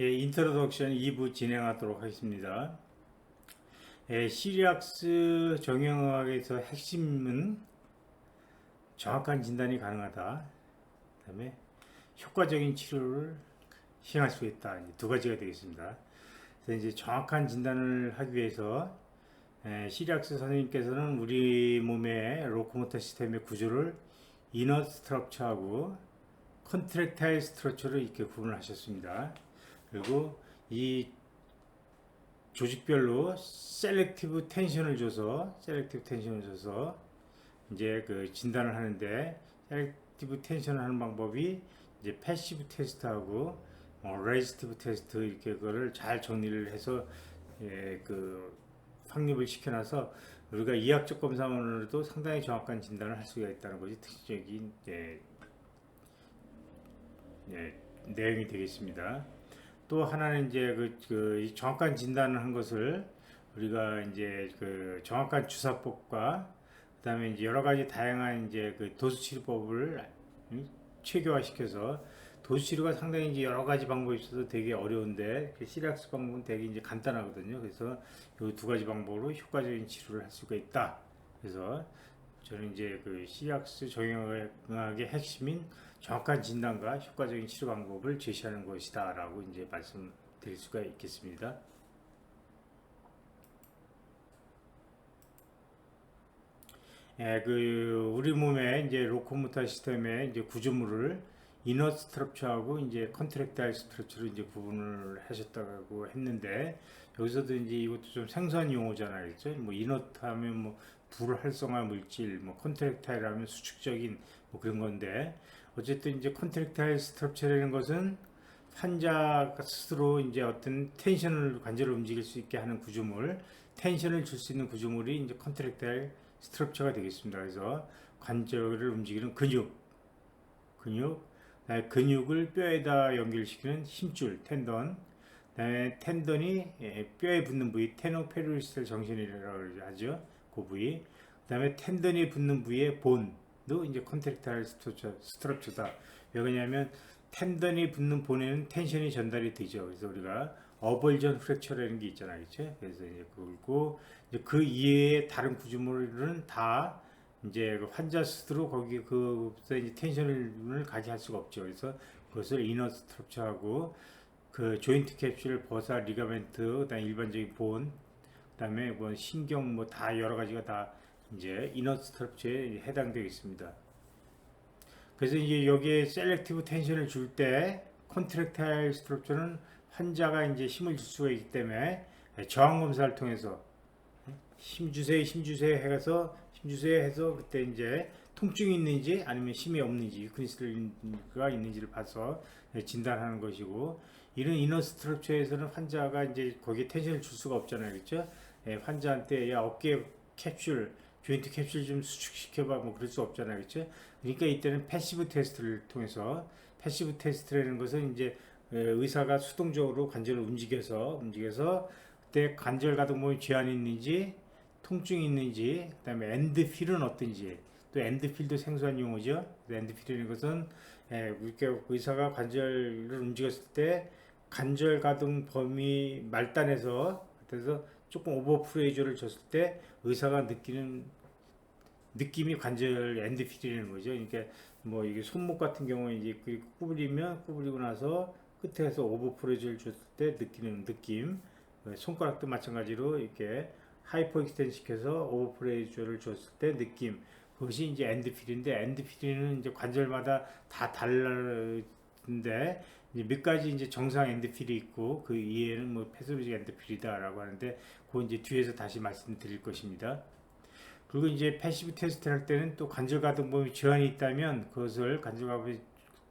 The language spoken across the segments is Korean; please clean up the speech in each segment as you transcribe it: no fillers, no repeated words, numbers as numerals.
예, 인트로덕션 2부 진행하도록 하겠습니다. 예, 시리악스 정형의학에서 핵심은 정확한 진단이 가능하다. 그다음에 효과적인 치료를 시행할 수 있다. 두 가지가 되겠습니다. 그래서 이제 정확한 진단을 하기 위해서 시리악스 선생님께서는 우리 몸의 로코모터 시스템의 구조를 이너 스트럭처하고 컨트랙타일 스트럭처를 이렇게 구분을 하셨습니다. 그리고 이 조직별로 셀렉티브 텐션을 줘서 이제 그 진단을 하는데, 셀렉티브 텐션을 하는 방법이 이제 패시브 테스트하고 레지스티브 테스트, 이렇게 그거를 잘 정리를 해서 그 확립을 시켜놔서 우리가 이학적 검사만으로도 상당히 정확한 진단을 할 수가 있다는 것이 특징적인 내용이 되겠습니다. 또 하나는 이제 그 정확한 진단을 한 것을 우리가 이제 그 정확한 주사법과 그다음에 이제 여러 가지 다양한 이제 그 도수치료법을 체계화시켜서, 도수치료가 상당히 이제 여러 가지 방법이 있어서 되게 어려운데 그 시리악스 방법은 되게 이제 간단하거든요. 그래서 이 두 가지 방법으로 효과적인 치료를 할 수가 있다. 그래서 저는 이제 그 시리악스 정형의학의 핵심인 정확한 진단과 효과적인 치료 방법을 제시하는 것이다라고 이제 말씀드릴 수가 있겠습니다. 그 우리 몸의 이제 로코모터 시스템의 이제 구조물을 이너 스트럭처하고 이제 컨트랙타일 스트럭처로 이제 구분을 하셨다고 했는데, 여기서도 이제 이것도 좀 생소한 용어잖아요, 그렇죠? 뭐 이너트 하면 뭐 불활성화 물질, 뭐 컨트랙타일 하면 수축적인 뭐 그런 건데, 어쨌든 이제 컨트랙타일 스트럭처라는 것은 환자 스스로 이제 어떤 텐션을 관절을 움직일 수 있게 하는 구조물, 텐션을 줄 수 있는 구조물이 이제 컨트랙타일 스트럭처가 되겠습니다. 그래서 관절을 움직이는 근육, 근육을 뼈에다 연결시키는 힘줄, 텐던, 그다음에 텐던이 뼈에 붙는 부위, 테노페리스탈 정신이라고 하죠. 그 부위. 그다음에 텐던이 붙는 부위의 본도 이제 컨트랙타일 스트럭처다. 왜 그러냐면 텐던이 붙는 본에는 텐션이 전달이 되죠. 그래서 우리가 어벌전 프랙처라는 게 있잖아요, 그렇죠? 그래서 이제 그리고 이제 그 이외의 다른 구조물은 다 이제 그 환자 스스로 거기 그부터 이제 텐션을 가게 할 수가 없죠. 그래서 그것을 이너 스트럭처하고 그 조인트 캡슐, 버사, 리가멘트, 그다음 일반적인 본, 그다음에 뭐 신경 뭐 다 여러 가지가 다 이제 이너 스트럭처에 해당되겠습니다. 그래서 이제 여기에 셀렉티브 텐션을 줄 때 컨트랙타일 스트럭처는 환자가 이제 힘을 줄 수가 있기 때문에 저항 검사를 통해서 힘주세요 해서 그때 이제 통증이 있는지 아니면 힘이 없는지, 크리스탈가 있는지를 봐서 진단하는 것이고, 이런 이너 스트럭처에서는 환자가 이제 거기에 텐션을 줄 수가 없잖아요, 그렇죠? 환자한테 야 어깨 캡슐, 조인트 캡슐 좀 수축시켜봐 뭐 그럴 수 없잖아요, 그렇죠? 그러니까 이때는 패시브 테스트를 통해서, 패시브 테스트라는 것은 이제 의사가 수동적으로 관절을 움직여서 그때 관절 가동범위 제한이 있는지, 통증이 있는지, 그다음에 엔드필은 어떤지, 또 엔드필도 생소한 용어죠. 엔드필이라는 것은 이렇게 의사가 관절을 움직였을 때 관절 가동 범위 말단에서, 그래서 조금 오버 프레이저를 줬을 때 의사가 느끼는 느낌이 관절 엔드필이라는 거죠. 그러니까 뭐 이게 손목 같은 경우에 이제 구부리고 나서 끝에서 오버 프레이저를 줬을 때 느끼는 느낌, 손가락도 마찬가지로 이렇게 하이퍼 익스텐 시켜서 오버프레이저를 줬을 때 느낌, 그것이 이제 엔드필인데, 엔드필은 이제 관절마다 다 다른데 이제 몇 가지 이제 정상 엔드필이 있고 그 이해는 뭐 패스로직 엔드필이다라고 하는데, 그건 이제 뒤에서 다시 말씀드릴 것입니다. 그리고 이제 패시브 테스트 할 때는 또 관절 가동 범위 제한이 있다면 그것을 관절 가동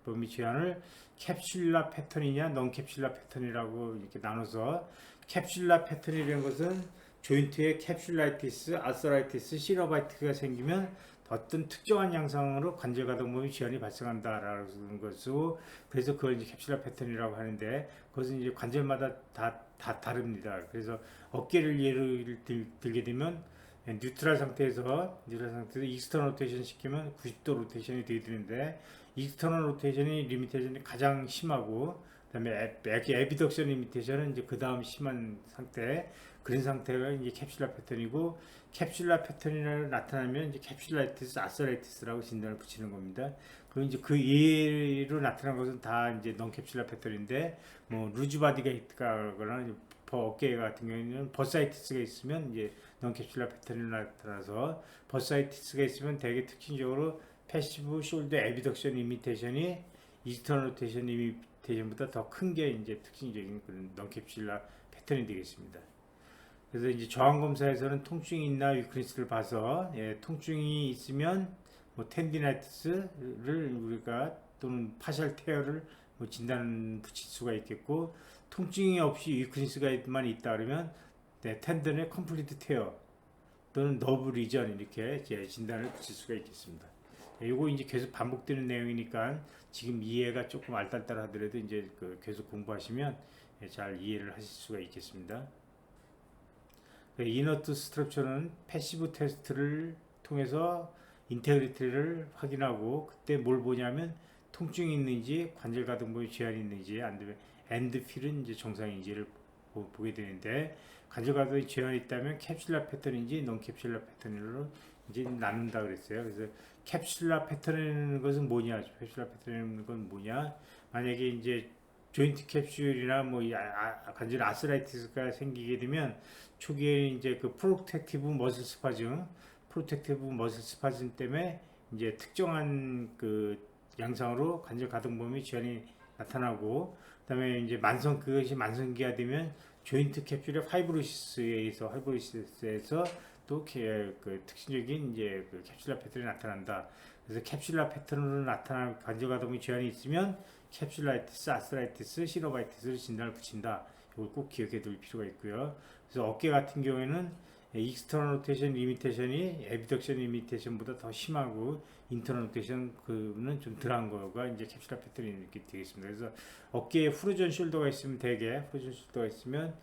범위 제한을 캡슐라 패턴이냐 넌 캡슐라 패턴이라고 이렇게 나눠서, 캡슐라 패턴이라는 것은 조인트에 캡슐라이티스, 아서라이티스, 시너바이트가 생기면 어떤 특정한 양상으로 관절 가동 범위 제한이 발생한다라는 것이고, 그래서 그걸 이제 캡슐라 패턴이라고 하는데, 그것은 이제 관절마다 다 다릅니다. 그래서 어깨를 예를 들게 되면 뉴트럴 상태에서 익스터널 로테이션 시키면 90도 로테이션이 되게 되는데, 익스터널 로테이션이 리미테이션이 가장 심하고 그다음에 에비덕션 리미테이션은 이제 그 다음 심한 상태, 그런 상태가 이제 캡슐라 패턴이고, 캡슐라 패턴이 나타나면 이제 캡슐라이티스, 아스라이티스라고 진단을 붙이는 겁니다. 그리고 이제 그 이해로 나타난 것은 다 이제 넌캡슐라 패턴인데, 뭐 루즈바디가 있거나 어깨 같은 경우에는 버사이티스가 있으면 이제 넌캡슐라 패턴이 나타나서, 버사이티스가 있으면 되게 특징적으로 패시브 숄더 에비덕션 이미테이션이 이스턴 로테이션 이미테이션보다 더 큰 게 이제 특징적인 그런 넌캡슐라 패턴이 되겠습니다. 그래서 이제 저항 검사에서는 통증이 있나 위크니스를 봐서, 통증이 있으면 뭐 텐디나이티스를 우리가 또는 파셜 테어를 뭐 진단 붙일 수가 있겠고, 통증이 없이 위크니스가만 있다 그러면 텐던의 컴플리트 테어 또는 너브 리전 이렇게 진단을 붙일 수가 있겠습니다. 이거 이제 계속 반복되는 내용이니까 지금 이해가 조금 알딸딸 하더라도 이제 계속 공부하시면 잘 이해를 하실 수가 있겠습니다. 이너트 스트럭처는 패시브 테스트를 통해서 인테그리티를 확인하고, 그때 뭘 보냐면 통증이 있는지, 관절 가동범위 제한이 있는지, 안 되면 엔드 필은 이제 정상인지를 보게 되는데, 관절 가동이 제한이 있다면 캡슐라 패턴인지 non 캡슐라 패턴으로 이제 나눈다 그랬어요. 그래서 캡슐라 패턴이라는 것은 뭐냐? 캡슐라 패턴이라는 건 뭐냐? 만약에 이제 조인트 캡슐이나 뭐 관절 아스라이티스가 생기게 되면 초기에 이제 그 프로텍티브 머슬 스파즘 때문에 이제 특정한 그 양상으로 관절 가동 범위 제한이 나타나고, 그다음에 이제 그것이 만성기가 되면 조인트 캡슐의 파이브로시스에서 또 그 특징적인 이제 그 캡슐라 패턴이 나타난다. 그래서 캡슐라 패턴으로 나타난 관절 가동이 제한이 있으면 캡슐라이티스, 아스라이티스, 시노바이티스를 진단을 붙인다. 이걸 꼭 기억해 둘 필요가 있고요. 그래서 어깨 같은 경우에는 익스터널 로테이션 리미테이션이 에비덕션 리미테이션보다 더 심하고, 인터널 로테이션 그는 좀 덜한 거가 이제 캡슐라 패턴이 이렇게 되겠습니다. 그래서 어깨에 후르전 숄더가 있으면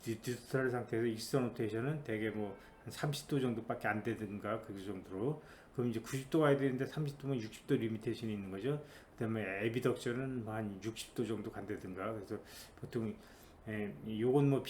디스털 상태에서 익스터널 로테이션은 대개 뭐 한 30도 정도밖에 안 되든가 그 정도로, 그럼 이제 90도 가야 되는데 30도면 60도 리미테이션이 있는 거죠. 그다음에 에비덕션은 한 60도 정도 간다든가. 그래서 보통 요건 뭐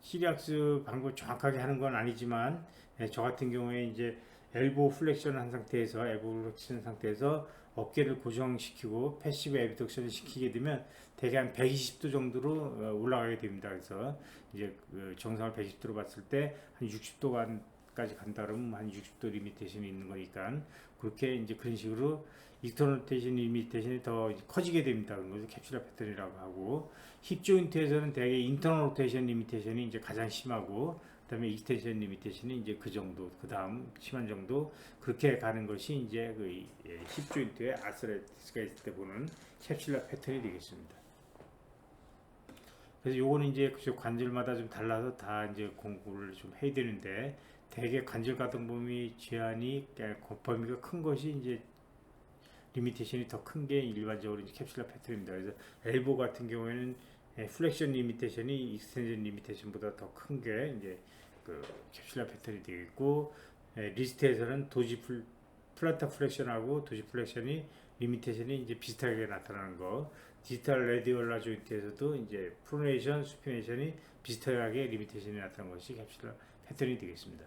시리악스 방법 정확하게 하는 건 아니지만, 저 같은 경우에 이제 엘보 플렉션 한 상태에서 어깨를 고정시키고 패시브 에비덕션을 시키게 되면 대개 한 120도 정도로 올라가게 됩니다. 그래서 이제 정상을 120도로 봤을 때 한 60도까지 간다 그러면 한 60도 리미테이션이 있는 거니까, 그렇게 이제 그런 식으로 익스터널 로테이션 리미테이션이 더 커지게 됩니다. 그런 것을 캡슐라 패턴이라고 하고, 힙 조인트에서는 대개 인터널 로테이션 리미테이션이 이제 가장 심하고, 그다음에 익스텐션 리미테이션이 이제 그 정도, 그 다음 심한 정도, 그렇게 가는 것이 이제 힙 조인트에 아스라이티스가 있을 때 보는 캡슐라 패턴이 되겠습니다. 그래서 요거는 이제 관절마다 좀 달라서 다 이제 공부를 좀 해야 되는데, 대개 관절 가동 범위 제한이 범위가 큰 것이 이제 리미테이션이 더 큰 게 일반적으로 이제 캡슐라 패턴입니다. 그래서 엘보 같은 경우에는 플렉션 리미테이션이 익스텐션 리미테이션보다 더 큰 게 이제 그 캡슐라 패턴이 되겠고, 리스트에서는 플라타 플렉션하고 도지 플렉션이 리미테이션이 이제 비슷하게 나타나는 거, 디지털 레디올라 조인트에서도 이제 프로네이션, 수피네이션이 비슷하게 리미테이션이 나타나는 것이 캡슐라 패턴이 되겠습니다.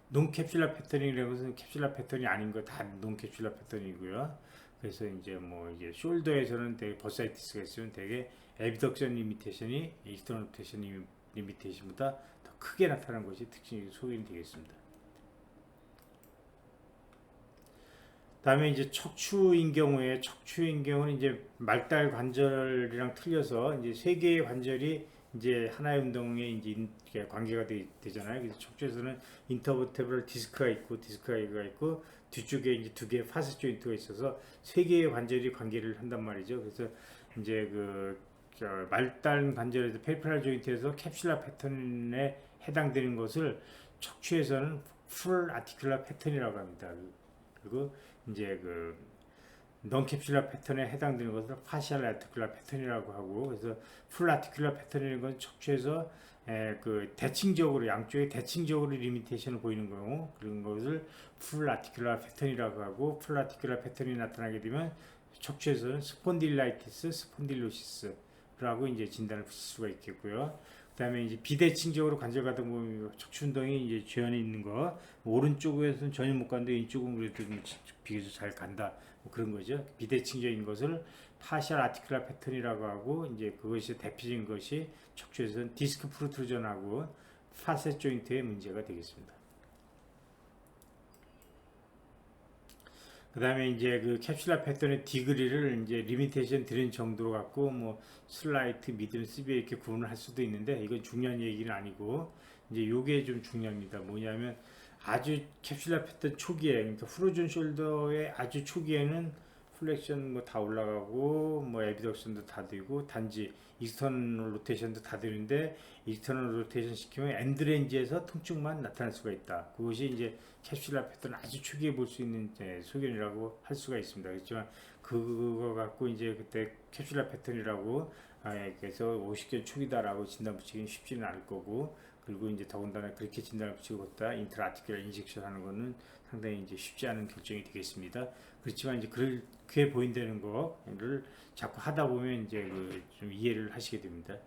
논캡슐라 패턴이라는 것은 캡슐라 패턴이 아닌 거 다 논캡슐라 패턴이고요. 그래서 이제 뭐 이제 숄더에서는 되게 버사이티스가 있으면 되게 에비덕션 리미테이션이 익스터널 로테이션 리미테이션보다 더 크게 나타나는 것이 특징이 소견이 되겠습니다. 다음에 이제 척추인 경우는 이제 말달 관절이랑 틀려서 이제 세 개의 관절이 이제 하나의 운동에 이제 관계가 되잖아요. 그래서 척추에서는 인터버테브럴 디스크가 있고 뒤쪽에 이제 두 개의 파스 조인트가 있어서 세 개의 관절이 관계를 한단 말이죠. 그래서 이제 말달 관절에서 페리페럴 조인트에서 캡슐라 패턴에 해당되는 것을 척추에서는 풀 아티큘라 패턴이라고 합니다. 그리고 이제 non-캡슐라 패턴에 해당되는 것을 파셜 아티큘라 패턴이라고 하고, 그래서 풀 아티큘라 패턴이라는 건 척추에서 대칭적으로 양쪽에 대칭적으로 리미테이션을 보이는 경우, 그런 것을 풀 아티큘라 패턴이라고 하고, 풀 아티큘라 패턴이 나타나게 되면 척추에서는 스폰딜라이티스, 스폰딜로시스라고 이제 진단을 붙일 수가 있겠고요. 그다음에 이제 비대칭적으로 관절가동 부분 척추 운동이 이제 죄연에 있는 거, 뭐 오른쪽에서는 전혀 못 가는데 왼쪽은 그래도 좀 비교적 잘 간다, 뭐 그런 거죠. 비대칭적인 것을 파셜 아티큘라 패턴이라고 하고, 이제 그것이 대표적인 것이 척추에서는 디스크 프루트루전하고 파셋 조인트의 문제가 되겠습니다. 그 다음에 이제 그 캡슐라 패턴의 디그리를 이제 리미테이션 드린 정도로 갖고 뭐 슬라이트, 미들, 시비에 이렇게 구분을 할 수도 있는데, 이건 중요한 얘기는 아니고, 이제 요게 좀 중요합니다. 뭐냐면 아주 캡슐라 패턴 초기에, 그러니까 프로즌 숄더의 아주 초기에는 플렉션 뭐 다 올라가고 뭐 에비덕션도 다 되고, 단지 익스터널 로테이션도 다 되는데, 익스터널 로테이션 시키면 엔드렌지에서 통증만 나타날 수가 있다. 그것이 이제 캡슐라 패턴 아주 초기에 볼 수 있는 소견이라고 할 수가 있습니다. 그렇지만 그거 갖고 이제 그때 캡슐라 패턴이라고 그래서 50개 초기다라고 진단 붙이기는 쉽지는 않을 거고, 그리고 이제 더군다나 그렇게 진단을 붙이고 있다 인트라아티큘라 인젝션 하는 거는 상당히 이제 쉽지 않은 결정이 되겠습니다. 그렇지만 이제 그렇게 보인다는 거를 자꾸 하다 보면 이제 좀 이해를 하시게 됩니다.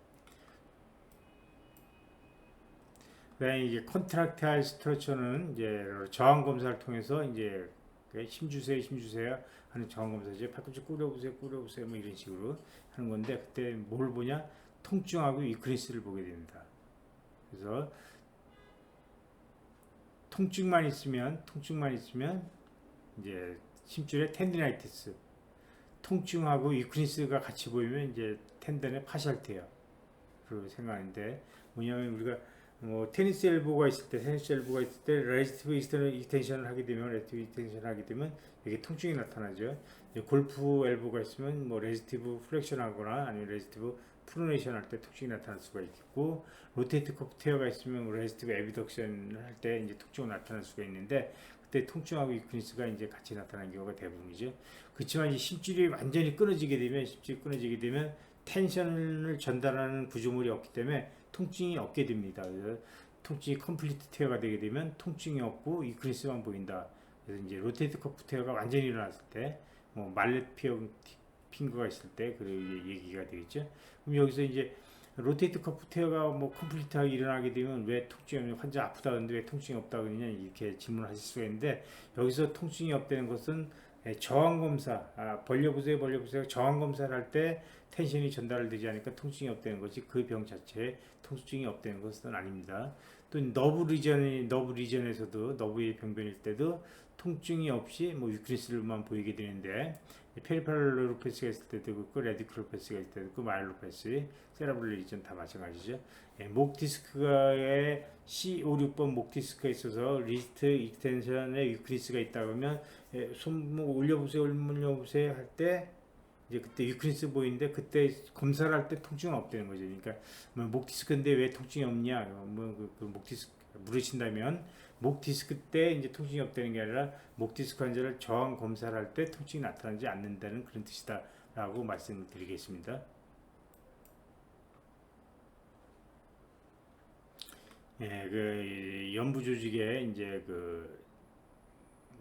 그다음에 이제 컨트랙타일 스트러처는 이제 저항 검사를 통해서 이제 힘주세요 하는 저항 검사죠. 팔꿈치 꾸려보세요 뭐 이런 식으로 하는 건데, 그때 뭘 보냐? 통증하고 위크니스를 보게 됩니다. 그래서 통증만 있으면 이제 심줄의 텐디나이티스, 통증하고 위크니스가 같이 보이면 이제 텐던의 파셜테어 그렇게 생각하는데, 뭐냐면 우리가 뭐 테니스 엘보가 있을 때 레지티브 익스텐션을 하게 되면 이게 통증이 나타나죠. 골프 엘보가 있으면 뭐 레지티브 플렉션 하거나 아니면 레지티브 프로네이션 할 때 통증이 나타날 수가 있고, 로테이트 커프 테어가 있으면 레지티브 에비덕션 할 때 이제 통증이 나타날 수가 있는데, 그때 통증하고 위크니스가 이제 같이 나타나는 경우가 대부분이죠. 그렇지만 이제 심줄이 완전히 끊어지게 되면 텐션을 전달하는 구조물이 없기 때문에 통증이 없게 됩니다. 그래서 통증이 컴플리트 테어가 되게 되면 통증이 없고 위크니스만 보인다. 그래서 이제 로테이트 커프 테어가 완전히 일어났을 때, 뭐 말렛 핑거가 있을 때 그 얘기가 되겠죠. 그럼 여기서 이제 로테이트 커프 테어가 뭐 컴플리트하게 일어나게 되면 왜 통증이, 환자 아프다 그러는데 왜 통증이 없다 그러냐, 이렇게 질문하실 수가 있는데, 여기서 통증이 없다는 것은 저항 검사, 벌려보세요 저항 검사를 할 때 텐션이 전달되지 않으니까 통증이 없다는 것이 그 병 자체에 통증이 없다는 것은 아닙니다. 또 너브 리전에서도 너브의 병변일 때도 통증이 없이 뭐 위크니스만 보이게 되는데, 페리페럴 뉴로패시가 있을 때도 있고, 레디클로패시가 있을 때도 있고, 마일로패시, 세레브럴 리전 다 마찬가지죠. 목 디스크에 C56번 목 디스크가 있어서 리스트 익스텐션에 위크니스가 있다 그러면 손목 올려보세요 할 때 이제 그때 위크니스 보이는데, 그때 검사를 할 때 통증은 없다는 거죠. 그러니까 뭐 목 디스크인데 왜 통증이 없냐, 목 디스크 물으신다면, 목 디스크 때 이제 통증이 없다는 게 아니라 목 디스크 환자를 저항 검사를 할 때 통증이 나타나지 않는다는 그런 뜻이다라고 말씀을 드리겠습니다. 그 연부 조직에 이제 그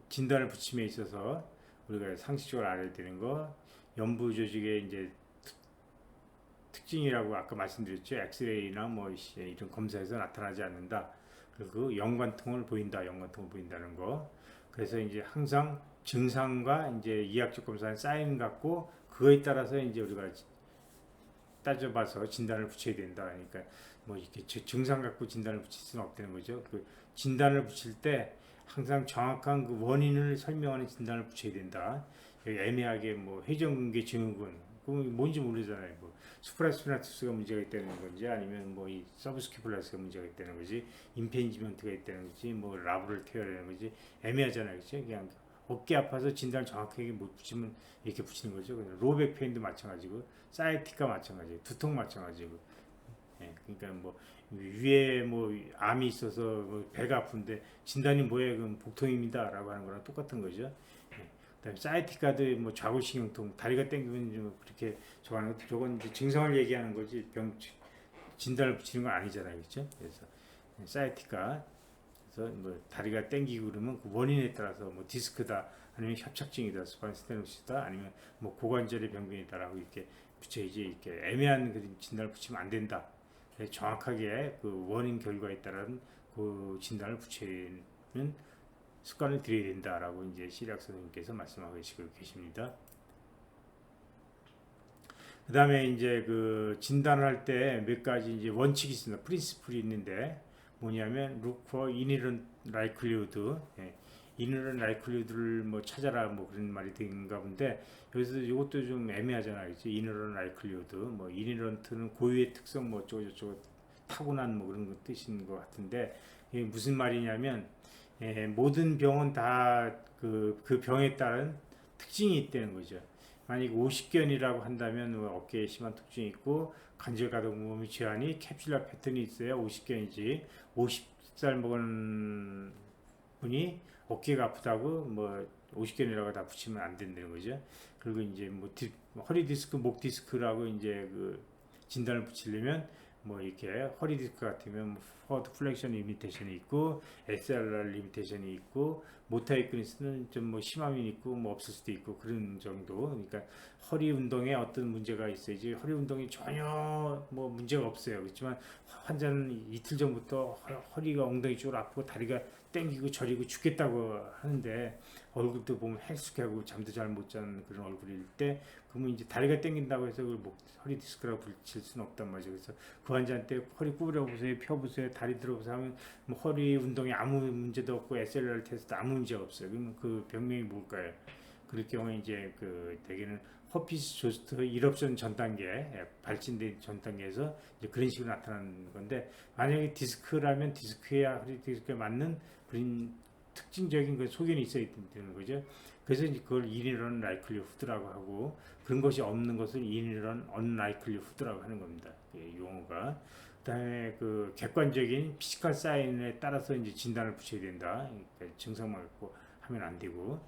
진단을 붙임에 있어서 우리가 상식적으로 알아야 되는 거, 연부 조직의 이제 특징이라고 아까 말씀드렸죠. 엑스레이나 뭐 이런 검사에서 나타나지 않는다. 그리고 연관통을 보인다는 거. 그래서 이제 항상 증상과 이제 이학적 검사는 사인 같고, 그거에 따라서 이제 우리가 따져봐서 진단을 붙여야 된다. 그러니까 뭐 이렇게 증상 갖고 진단을 붙일 수는 없다는 거죠. 그 진단을 붙일 때 항상 정확한 그 원인을 설명하는 진단을 붙여야 된다. 애매하게 뭐 회전근개 증후군, 그건 뭔지 모르잖아요. 뭐 수프라스피나투스가 문제가 있다는 건지, 아니면 뭐 이 서브스키플라스가 문제가 있다는 거지, 임페인지먼트가 있다는 거지, 뭐 라브를 테어라는 거지, 애매하잖아요. 그렇죠? 그냥 어깨 아파서 진단을 정확하게 못 붙이면 이렇게 붙이는 거죠. 로백 페인도 마찬가지고, 사이티카 마찬가지고, 두통 마찬가지고. 그러니까 뭐 위에 뭐 암이 있어서 뭐 배가 아픈데 진단이 뭐예요? 그럼 복통입니다라고 하는 거랑 똑같은 거죠. 그다음에 사이티카도 뭐 좌골신경통, 다리가 땡기면 좀 그렇게 저거는 저건 이제 증상을 얘기하는 거지 병 진단을 붙이는 건 아니잖아요, 그렇죠? 그래서 사이티카, 그래서 뭐 다리가 땡기고 그러면 그 원인에 따라서 뭐 디스크다, 아니면 협착증이다, 스파인 스테노시스다, 아니면 뭐 고관절의 병변이다라고 이렇게 붙여야지 이렇게 애매한 그 진단을 붙이면 안 된다. 정확하게 그 원인 결과에 따른 그 진단을 붙이는 습관을 들여야 된다라고 이제 시리학 선생님께서 말씀하고 계십니다. 그 다음에 이제 그 진단을 할 때 몇 가지 이제 원칙이 있습니다. 프린시플이 있는데 뭐냐면 look for inherent likelihood, inherent likelihood를 뭐 찾아라 뭐 그런 말이 된가 본데 여기서 이것도 좀 애매하잖아요. 그치? inherent likelihood, 뭐 inherent는 고유의 특성 뭐 어쩌고 저쩌고 타고난 뭐 그런 거 뜻인 것 같은데 이게 무슨 말이냐면 모든 병은 다 그 병에 따른 특징이 있다는 거죠. 만약 50견이라고 한다면 어깨에 심한 통증이 있고 관절가동 몸의 제한이 캡슐라 패턴이 있어야 50견이지 50살 먹은 분이 어깨가 아프다고 뭐 50견이라고 다 붙이면 안 된다는 거죠. 그리고 이제 뭐 허리 디스크, 목 디스크라고 이제 그 진단을 붙이려면 뭐 이렇게 허리 디스크 같으면 포워드 플렉션 리미테이션이 있고 SLR 리미테이션이 있고 모터 에이크니스는 좀 뭐 심함이 있고 뭐 없을 수도 있고 그런 정도. 그러니까 허리 운동에 어떤 문제가 있어야지 허리 운동이 전혀 뭐 문제가 없어요. 그렇지만 환자는 이틀 전부터 허리가 엉덩이 쪽으로 아프고 다리가 땡기고 저리고 죽겠다고 하는데 얼굴도 보면 헬쑥하고 잠도 잘 못 자는 그런 얼굴일 때 그러면 이제 다리가 땡긴다고 해서 그걸 허리 디스크라고 붙일 수는 없단 말이죠. 그래서 그 환자한테 허리 구부려 보세요, 펴 보세요, 다리 들어 보세요 하면 뭐 허리 운동에 아무 문제도 없고 SLR 테스트 아무 문제가 없어요. 그러면 그 병명이 뭘까요? 그럴 경우에 이제 그 대개는 허피스 조스트 1옵션 전 단계 발진된 전 단계에서 이제 그런 식으로 나타나는 건데 만약에 디스크라면 디스크야 허리 디스크에 맞는 그런 특징적인 그 소견이 있어야 되는 거죠. 그래서 이제 그걸 인이런 라이클리 후드라고 하고 그런 것이 없는 것을 인이런 언라이클리 후드라고 하는 겁니다. 용어가. 그다음에 그 객관적인 피지컬 사인에 따라서 이제 진단을 붙여야 된다. 그러니까 증상만 갖고 하면 안 되고.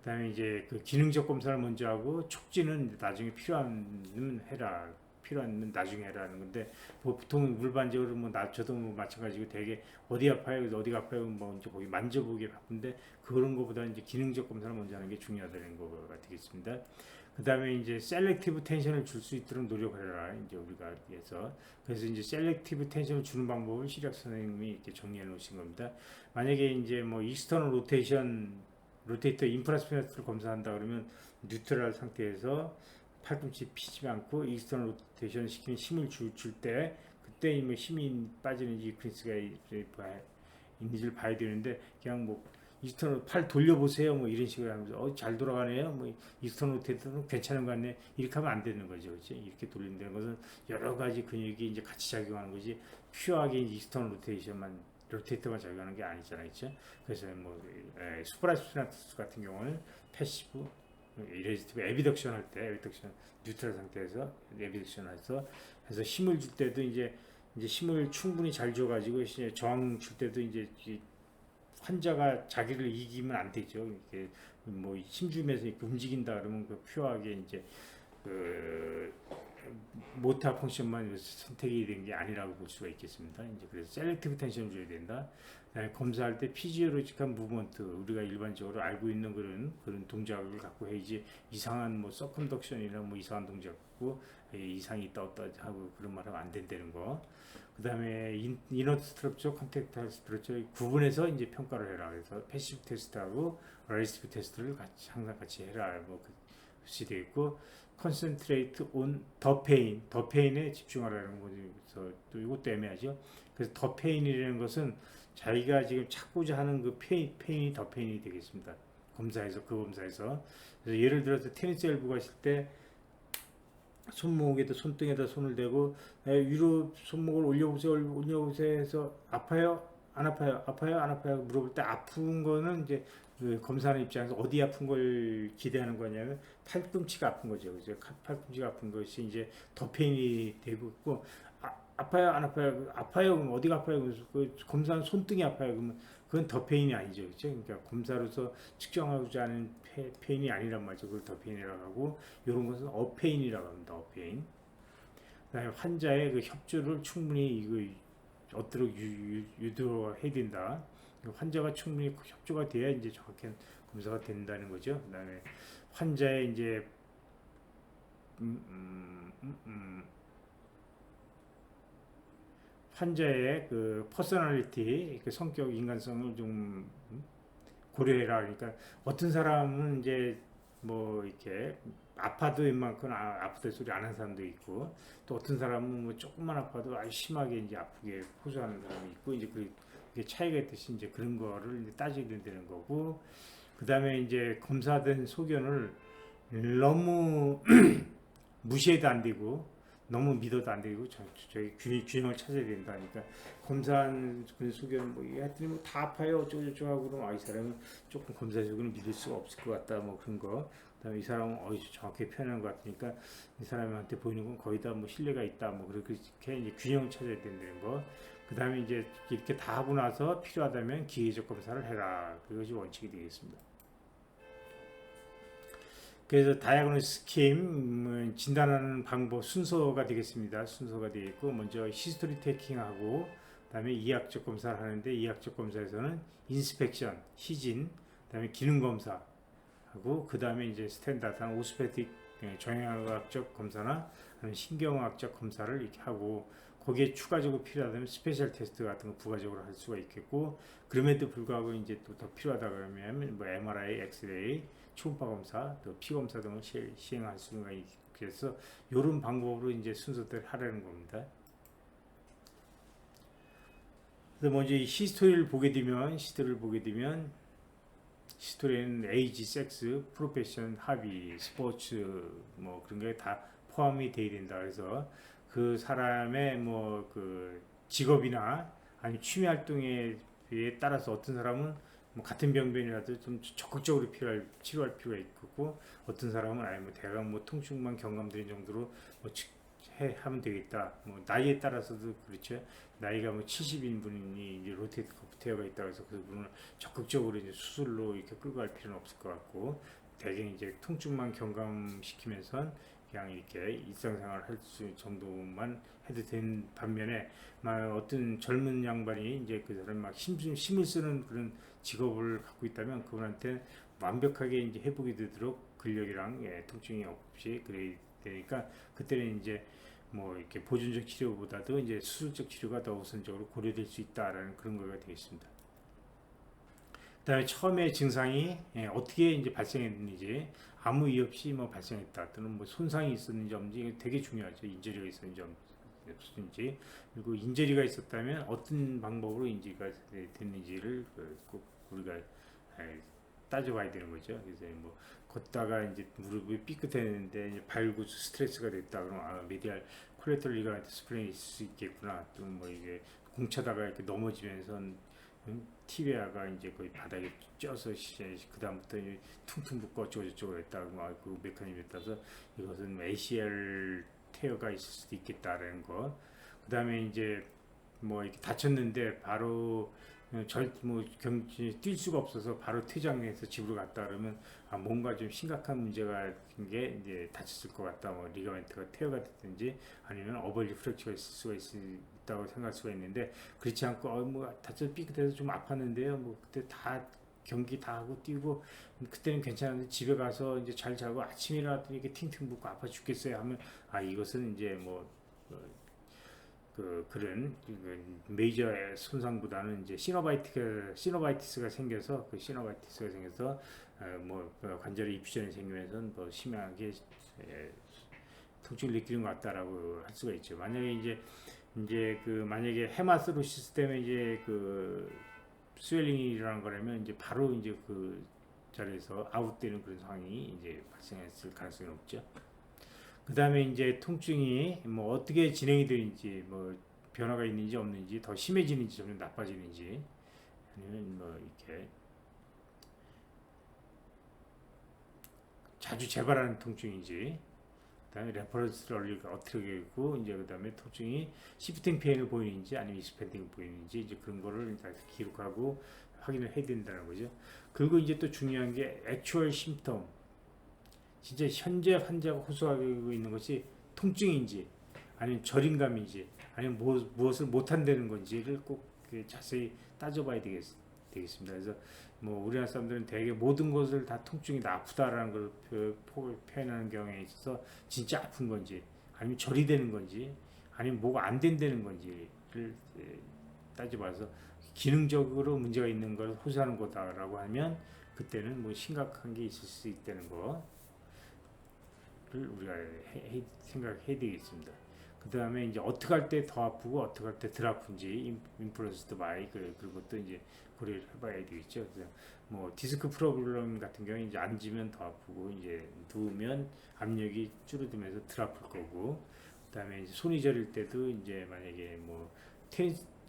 그다음에 이제 그 기능적 검사를 먼저 하고 촉진은 나중에 필요하면 해라. 필요하면 나중에 해라는 건데 보통 일반적으로 뭐 저도 뭐 마찬가지고 되게 어디 아파요, 어디가 아파요, 뭐 이제 거기 만져보기 바쁜데 그런 거보다 이제 기능적 검사를 먼저 하는 게 중요하다는 거가 되겠습니다. 그 다음에 이제 셀렉티브 텐션을 줄 수 있도록 노력하라 이제 우리가 해서 그래서 이제 셀렉티브 텐션을 주는 방법을 시력 선생님이 이렇게 정리해 놓으신 겁니다. 만약에 이제 뭐 익스터널 로테이터 인프라스피너스를 검사한다 그러면 뉴트럴 상태에서 팔꿈치 피지 않고 익스터널 로테이션 시키는 힘을 줄 때 그때 힘이 빠지는지 크리스가 있는지를 봐야 되는데 그냥 뭐 익스터널 팔 돌려보세요 뭐 이런 식으로 하면서 잘 돌아가네요 뭐 익스터널 로테이터는 괜찮은 거 같네 이렇게 하면 안 되는 거죠. 그렇지? 이렇게 돌린다는 것은 여러 가지 근육이 이제 같이 작용하는 거지 퓨어하게 익스터널 로테이터만 작용하는 게 아니잖아요. 그렇죠? 그래서 뭐 수프라스피나투스 같은 경우는 패시브 이레지티브 에비덕션 할 때 에비덕션 뉴트럴 상태에서 에비덕션 해서 힘을 줄 때도 이제 힘을 충분히 잘 줘가지고 저항 줄 때도 이제 환자가 자기를 이기면 안 되죠. 이렇게 뭐 힘 주면서 이렇게 움직인다 그러면 그 퓨어하게 이제 그 모터 펑션만 선택이 된 게 아니라고 볼 수가 있겠습니다. 이제 그래서 셀렉티브 텐션을 줘야 된다. 검사할 때 피지올로지컬 무브먼트 우리가 일반적으로 알고 있는 그런 동작을 갖고 해야지 이상한 뭐 서컴덕션이나 뭐 이상한 동작 갖고 이상이 있다 없다 하고 그런 말하면 안 된다는 거. 그다음에 이너 스트럭처, 컨택트 스트럭처 구분해서 이제 평가를 해라. 그래서 패시브 테스트하고 레지스티브 테스트를 항상 같이 해라. 뭐 그것이 되어 있고 concentrate on the pain에 집중하라는 거죠. 또 이것도 애매하죠. 그래서 the pain이라는 것은 자기가 지금 찾고자 하는 그 페인이 더 페인이 되겠습니다. 검사에서 그래서 예를 들어서 테니스 엘보 가실 때 손목에다 손등에다 손을 대고 위로 손목을 올려보세요 해서 아파요 안 아파요 물어볼 때 아픈 거는 이제 그 검사하는 입장에서 어디 아픈 걸 기대하는 거냐면 팔꿈치가 아픈 거죠. 그죠? 팔꿈치가 아픈 것이 이제 더 페인이 되고 있고 아파요 안 아파요 그럼 어디가 아파요 그래서 그 검사는 손등이 아파요 그러면 그건 더 페인이 아니죠. 그렇죠? 그러니까 검사로서 측정하고자 하는 페인이 아니란 말이죠. 그걸 더 페인이라고 하고 이런 것은 어페인이라고 합니다. 어페인. 그다음에 환자의 그 협조를 충분히 얻도록 유도해야 된다. 환자가 충분히 협조가 돼야 이제 정확한 검사가 된다는 거죠. 그다음에 환자의 이제 환자의 그 퍼스널리티, 그 성격, 인간성을 좀 고려해라. 그러니까 어떤 사람은 이제 뭐 이렇게 아파도 웬만큼 아프다 소리 안 하는 사람도 있고, 또 어떤 사람은 뭐 조금만 아파도 아주 심하게 이제 아프게 호소하는 사람이 있고, 이제 그게 차이가 있듯이 이제 그런 거를 이제 따지게 되는 거고, 그 다음에 이제 검사된 소견을 너무 무시해도 안 되고 너무 믿어도 안 되고 저희 균형을 찾아야 된다. 그러니까 검사한 그 소견 뭐 하여튼 뭐다 아파요 어쩌고저쩌고 하고 그러면 이 사람은 조금 검사 소견을 믿을 수가 없을 것 같다 뭐 그런 거. 그다음에 이 사람은 정확히 표현한 것 같으니까 이 사람한테 보이는 건 거의 다 뭐 신뢰가 있다 뭐 그렇게 이제 균형을 찾아야 된다는 거. 그다음에 이제 이렇게 다 하고 나서 필요하다면 기계적 검사를 해라. 그것이 원칙이 되겠습니다. 그래서 다이아그노스 스킴 진단하는 방법 순서가 되겠습니다. 순서가 되어 있고 먼저 히스토리 테이킹하고 그다음에 이학적 검사를 하는데 이학적 검사에서는 인스펙션, 희진, 그다음에 기능 검사하고 그다음에 이제 스탠다드한 오스페틱 정형학적 검사나 신경학적 검사를 이렇게 하고 거기에 추가적으로 필요하다면 스페셜 테스트 같은 거 부가적으로 할 수가 있겠고 그럼에도 불구하고 이제 또 더 필요하다 그러면 뭐 MRI, 엑스레이, 초음파 검사, 또 피 검사 등을 시행할 수가 있고 그래서 이런 방법으로 이제 순서대로 하라는 겁니다. 그래서 먼저 이 히스토리를 보게 되면 히스토리에는 에이지, 섹스, 프로페션, 합의, 스포츠 뭐 그런 게 다 포함이 돼야 된다. 그래서 그 사람의 뭐 그 직업이나 아니 취미 활동에 따라서 어떤 사람은 뭐 같은 병변이라도 좀 적극적으로 치료할 필요가 있고 어떤 사람은 아예 뭐 대강 뭐 통증만 경감되는 정도로 뭐 하면 되겠다. 뭐 나이에 따라서도 그렇죠. 나이가 뭐 70인 분이 이제 로테이트 커프테어가 있다고 해서 그 분을 적극적으로 이제 수술로 이렇게 끌고 갈 필요는 없을 것 같고 대개 이제 통증만 경감시키면서 그냥 이렇게 일상생활 할 수 정도만 해도 된 반면에 막 어떤 젊은 양반이 이제 그 사람 막 힘을 쓰는 그런 직업을 갖고 있다면 그분한테 완벽하게 이제 회복이 되도록 근력이랑 통증이 없이 그래야 되니까 그때는 이제 뭐 이렇게 보존적 치료보다도 이제 수술적 치료가 더 우선적으로 고려될 수 있다라는 그런 거가 되겠습니다. 그다음에 처음에 증상이 어떻게 이제 발생했는지 아무 이유 없이 뭐 발생했다 또는 뭐 손상이 있었는지 없는지 되게 중요하죠. 인저리가 있었는지 없었는지 그리고 인저리가 있었다면 어떤 방법으로 인지가 됐는지를 꼭 우리가 따져봐야 되는 거죠. 그래서 뭐 걷다가 이제 무릎이 삐끗했는데 이제 발구수 스트레스가 됐다 그러면 메디알 콜레터럴 리가멘트 스프레인이 있을 수 있겠구나. 또 뭐 이게 공차다가 이렇게 넘어지면서 티비아가 이제 거의 바닥에 쪄서 그 다음부터 퉁퉁 붓고 어쩌고저쩌고 했다고 그 메커니즘에 따라서 이것은 ACL 테어가 있을 수도 있겠다라는 거. 그 다음에 이제 뭐 이렇게 다쳤는데 바로 뛸 수가 없어서 바로 퇴장해서 집으로 갔다 그러면 뭔가 좀 심각한 문제가 게 이제 다쳤을 것 같다. 뭐 리가멘트가 테어가 됐든지 아니면 어벌리 프랙처가 있을 수가 있다고 생각할 수가 있는데 그렇지 않고 뭐 다쳐서 삐끗해서 좀 아팠는데요. 뭐 그때 다 경기 다 하고 뛰고 그때는 괜찮은데 집에 가서 이제 잘 자고 아침에 일어났더니 이렇게 팅팅 붓고 아파 죽겠어요 하면 이것은 이제 뭐 그런 메이저 손상보다는 이제 시노바이티스가 생겨서 뭐 관절에 입션이 생기면서 뭐 심하게 통증을 느끼는 것 같다라고 할 수가 있죠. 만약에 이제 그 만약에 헤마스로시스 때문에 이제 그 스웰링이 일어난 거라면 이제 바로 이제 그 자리에서 아웃되는 그런 상황이 이제 발생했을 가능성이 높죠. 그 다음에 이제 통증이 뭐 어떻게 진행이 되는지 뭐 변화가 있는지 없는지 더 심해지는지 점점 나빠지는지 아니면 뭐 이렇게 자주 재발하는 통증인지 그다음에 레퍼런스 럴리가 어떻게 되고 이제 그다음에 통증이 시프팅 페인을 보이는지 아니면 익스펜딩 보이는지 이제 그런 거를 기록하고 확인을 해야 된다는 거죠. 그리고 이제 또 중요한 게 액추얼 심텀 진짜 현재 환자가 호소하고 있는 것이 통증인지 아니면 저림감인지 아니면 무엇을 못한다는 건지를 꼭 자세히 따져봐야 되겠습니다. 그래서 뭐 우리나라 사람들은 되게 모든 것을 다 통증이 다 아프다라는 걸 표현하는 경우에 있어서 진짜 아픈 건지 아니면 절이 되는 건지 아니면 뭐가 안 된다는 건지를 따져봐서 기능적으로 문제가 있는 걸 호소하는 거다라고 하면 그때는 뭐 심각한 게 있을 수 있다는 거를 우리가 생각해야 되겠습니다. 그 다음에 이제 어떻게 할 때 더 아프고 어떻게 할 때 덜 아픈지 인플루언스드 바이 그런 것도 이제 고려를 해봐야 되겠죠. 그래서 뭐 디스크 프로블럼 같은 경우에 이제 앉으면 더 아프고 이제 누우면 압력이 줄어들면서 덜 아플 거고, 그다음에 이제 손이 저릴 때도 이제 만약에 뭐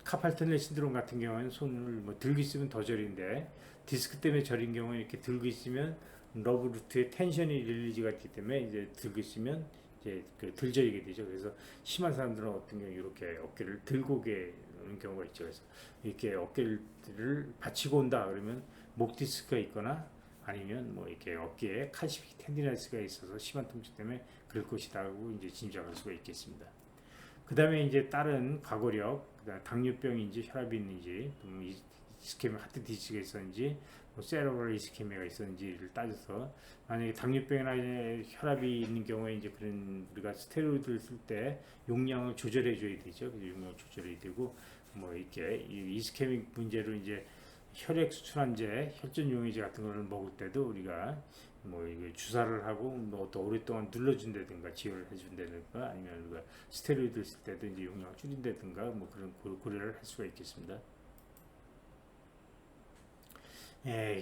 카팔 턴넬 신드롬 같은 경우에는 손을 뭐 들고 있으면 더 저린데 디스크 때문에 저린 경우에 이렇게 들고 있으면 러브 루트에 텐션이 릴리즈가 있기 때문에 이제 들고 있으면 이제 덜 저리게 되죠. 그래서 심한 사람들은 어떤 경우 이렇게 어깨를 들고 오는 경우가 있죠. 그래서 이렇게 어깨를 받치고 온다 그러면 목 디스크가 있거나 아니면 뭐 이렇게 어깨에 칼시픽 텐디너스가 있어서 심한 통증 때문에 그럴 것이다고 이제 짐작할 수가 있겠습니다. 그 다음에 이제 다른 과거력, 그다음 당뇨병인지 혈압이 있는지, 이스케미 하트 디지가 있었는지, 뭐 세레브럴 이스케미가 있었는지를 따져서 만약에 당뇨병이나 혈압이 있는 경우에 이제 그런 우리가 스테로이드를 쓸 때 용량을 조절해 줘야 되죠. 용량을 조절해야 되고 뭐 이렇게 이스케믹 문제로 이제 혈액 수출환제, 혈전 용해제 같은 거를 먹을 때도 우리가 뭐 이거 주사를 하고 뭐 또 오랫동안 눌러준다든가 지혈을 해준다든가 아니면 우리가 스테로이드를 쓸 때도 이제 용량을 줄인다든가 뭐 그런 고려를 할 수가 있겠습니다.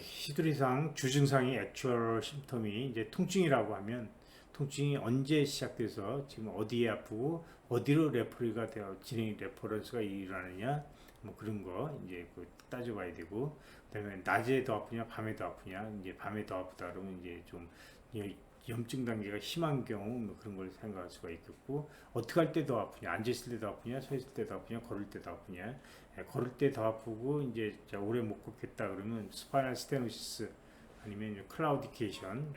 시두리상 주증상이 액추얼 심텀이 이제 통증이라고 하면 통증이 언제 시작돼서 지금 어디에 아프고 어디로 레퍼리가 되어 진행 레퍼런스가 일어나느냐 뭐 그런 거 이제 따져봐야 되고, 그다음에 낮에 더 아프냐 밤에 더 아프냐, 이제 밤에 더 아프다 그러면 이제 좀 염증 단계가 심한 경우 뭐 그런 걸 생각할 수가 있겠고, 어떻게 할 때 더 아프냐, 앉았을 때 더 아프냐, 서 있을 때 더 아프냐, 걸을 때 더 아프냐. 걸을 때 더 아프고 이제 오래 못 걷겠다 그러면 스파이널 스테노시스 아니면 클라우디케이션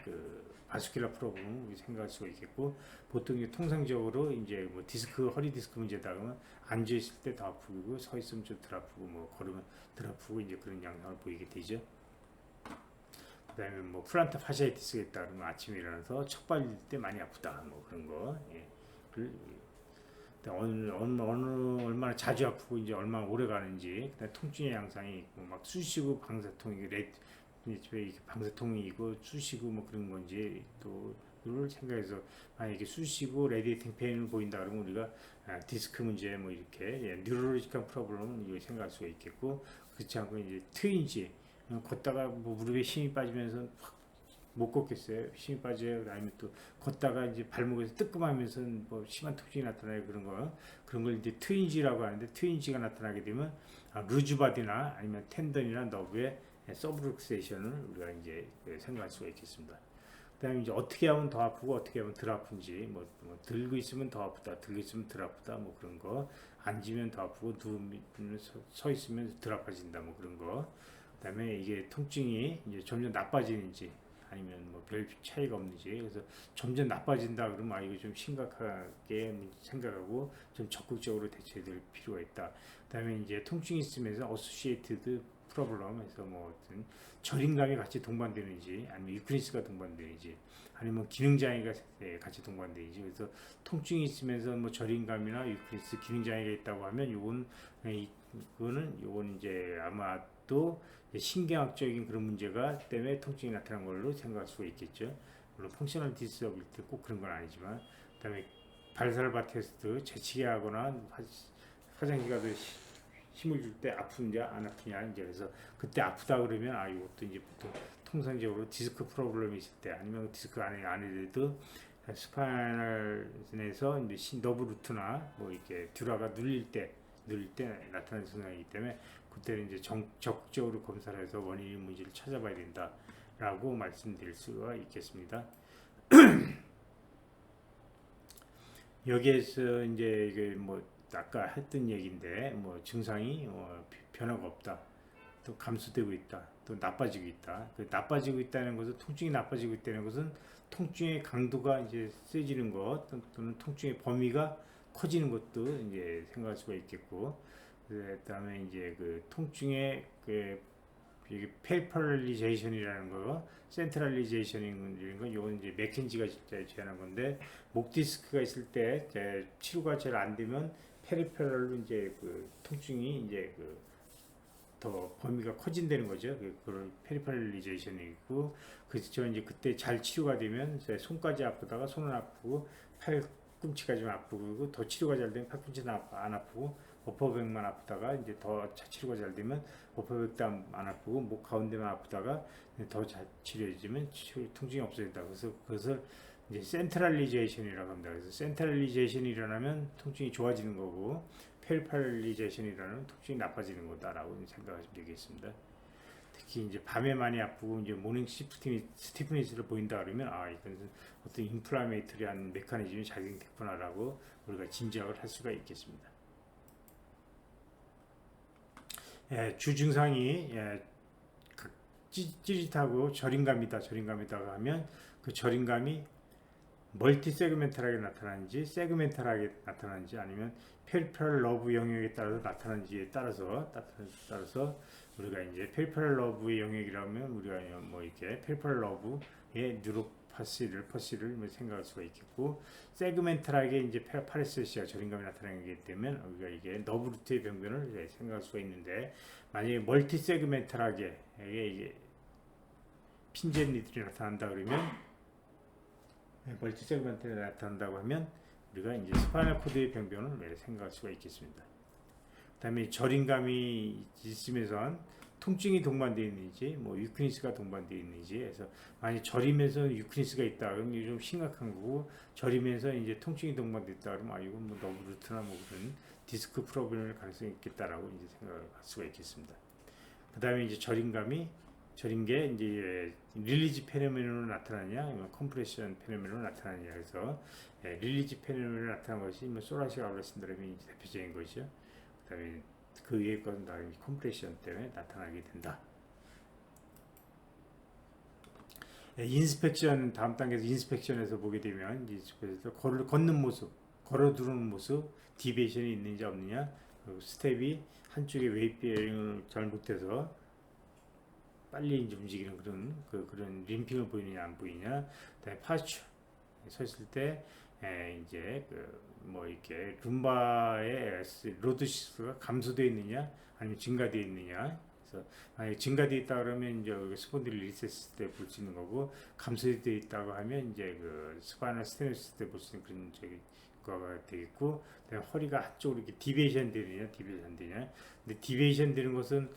바스큘라 프로블럼 생각할 수가 있겠고, 보통 이제 통상적으로 이제 뭐 디스크 허리 디스크 문제다 그러면 앉아 있을 때 더 아프고 서 있으면 좀 덜 아프고 뭐 걸으면 덜 아프고 이제 그런 양상을 보이게 되죠. 그다음에 뭐 플란터 파시아이티스가 있다 그러면 아침에 일어나서 척 발릴 때 많이 아프다 뭐 그런 거. 얼마나 자주 아프고 이제 얼마나 오래 가는지, 그다음에 통증의 양상이 있고 막 쑤시고 방사통이 방사통이 고 쑤시고 뭐 그런 건지 또를 생각해서 만약에 쑤시고 레디에이팅 페인을 보인다 그러면 우리가 디스크 문제 뭐 이렇게 뉴로로지컬 프로블럼 이거 생각할 수가 있겠고, 그렇지 않고 이제 트윈지 걷다가 뭐 무릎에 힘이 빠지면서 확 못 걷겠어요. 힘이 빠져요. 아니면 또 걷다가 이제 발목에서 뜨끔하면서 뭐 심한 통증이 나타나요. 그런 걸 이제 트윈지라고 하는데, 트윈지가 나타나게 되면 루즈바디나 아니면 텐던이나 너브의 서브룩세이션을 우리가 이제 생각할 수가 있겠습니다. 그다음에 이제 어떻게 하면 더 아프고 어떻게 하면 덜 아픈지, 뭐 들고 있으면 더 아프다, 들고 있으면 덜 아프다, 뭐 그런 거, 앉으면 더 아프고 누우면 서 있으면 덜 아파진다, 뭐 그런 거. 그다음에 이게 통증이 이제 점점 나빠지는지 아니면 뭐 별 차이가 없는지, 그래서 점점 나빠진다 그러면 이거 좀 심각하게 생각하고 좀 적극적으로 대처해야 필요가 있다. 그다음에 이제 통증이 있으면서 어소시에이티드 프로블럼에서 뭐 어떤 저림감이 같이 동반되는지 아니면 유크리스가 동반되는지 아니면 기능장애가 같이 동반되는지, 그래서 통증이 있으면서 뭐 저림감이나 유크리스 기능장애가 있다고 하면 요거는 이제 아마도 신경학적인 그런 문제가 때문에 통증이 나타난 걸로 생각할 수가 있겠죠. 물론 펑셔널 디스어빌리 꼭 그런 건 아니지만, 그다음에 발살바 테스트 재치기 하거나 화장실 가서 힘을 줄 때 아픈지 안 아프냐, 이제 그래서 그때 아프다 그러면 이것도 이제 보통 통상적으로 디스크 프로블럼이 있을 때 아니면 디스크 안에도 스파이널에서 이제 너브 루트나 뭐 이렇게 듀라가 눌릴 때 나타나는 증상이기 때문에 그때는 이제 적극적으로 검사를 해서 원인의 문제를 찾아봐야 된다라고 말씀드릴 수가 있겠습니다. 여기에서 이제 이게 뭐 아까 했던 얘기인데 뭐 증상이 변화가 없다, 또 감소되고 있다, 또 나빠지고 있다. 나빠지고 있다는 것은, 통증이 나빠지고 있다는 것은 통증의 강도가 이제 세지는 것 또는 통증의 범위가 커지는 것도 이제 생각할 수가 있겠고, 그다음에 이제 통증의 이게 페리퍼럴리제이션이라는 거, 센트럴리제이션인 건 요건 이제 맥켄지가 진짜 제안한 건데, 목 디스크가 있을 때 이제 치료가 잘 안 되면 페리페럴로 이제 그 통증이 이제 그 더 범위가 커진다는 거죠. 그걸 페리퍼럴리제이션이 있고, 그죠. 이제 그때 잘 치료가 되면 이제 손까지 아프다가 손은 아프고 팔꿈치까지만 아프고, 더 치료가 잘 되면 팔꿈치는 안 아프고, 어퍼백만 아프다가 이제 더 치료가 잘 되면 어퍼백도 안 아프고, 목 가운데만 아프다가 더 잘 치료해지면 통증이 없어진다. 그래서 그것을 이제 센트럴리제이션이라고 합니다. 그래서 센트럴리제이션이 일어나면 통증이 좋아지는 거고, 페리퍼럴리제이션이 일어나면 통증이 나빠지는 거다라고 생각하시면 되겠습니다. 특히 이제 밤에 많이 아프고 이제 모닝 스티프니스를 보인다 그러면 이건 어떤 인플라메이터리한 메커니즘이 작용됐구나라고 우리가 짐작을 할 수가 있겠습니다. 주 증상이 찌릿하고 저림감이다 하면 그 저림감이 멀티 세그멘탈하게 나타나는지 세그멘탈하게 나타나는지 아니면 페리페럴 러브 영역에 따라서 나타나는지에 따라서 우리가 이제 페리페럴 러브의 영역이라면 우리가 뭐 이렇게 페리페럴 러브의 뉴로파시를 생각할 수가 있겠고, 세그멘탈하게 이제 파레세시아 저림감이 나타나게 되면 우리가 이게 너브 루트의 병변을 생각할 수가 있는데, 만약에 멀티 세그멘탈하게 이게 핀젠리들이 나타난다 그러면 멀티 세그멘트에 나타난다고 하면 우리가 이제 스파이널 코드의 병변을 생각할 수가 있겠습니다. 그 다음에 저림감이 있으면서 통증이 동반되어 있는지, 뭐 유크니스가 동반되어 있는지 해서, 만약 저리면서 유크니스가 있다 그러면 이게 좀 심각한 거고, 저리면서 이제 통증이 동반되어 있다 그러면 이건 뭐 너무 루트나 뭐 그런 디스크 프로블럼일 가능성이 있겠다라고 이제 생각을 할 수가 있겠습니다. 그 다음에 이제 저린 게 이제 릴리지 페노메논으로 나타나냐, 아니면 컴프레션 페노메논으로 나타나냐 해서, 릴리지 페노메논으로 나타나는 것이 뭐 소라시아 아울라 신드롬이 대표적인 것이죠. 그다음에 그 위에 것은 다 컴프레션 때문에 나타나게 된다. 인스펙션, 다음 단계에서 인스펙션에서 보게 되면 그래서 걷는 모습, 걸어 들어오는 모습, 디베이션이 있는지 없느냐, 스텝이 한쪽에 웨이트 베어링을 잘 못해서 빨리 이제 움직이는 그런 림핑을 보이느냐 안 보이냐, 그다음에 파스처 서 있을 때 이제 뭐 이렇게 룸바의 로드시스가 감소되어 있느냐 아니면 증가되어 있느냐. 그래서 만약에 증가되어 있다 그러면 이제 스폰딜리리세스 때 볼 수 있는 거고, 감소되어 있다고 하면 이제 그 스파이널 스테노시스 때 볼 수 있는 그런 거가 되겠고, 그다음에 허리가 한쪽으로 이렇게 디베이션 되느냐. 근데 디베이션 되는 것은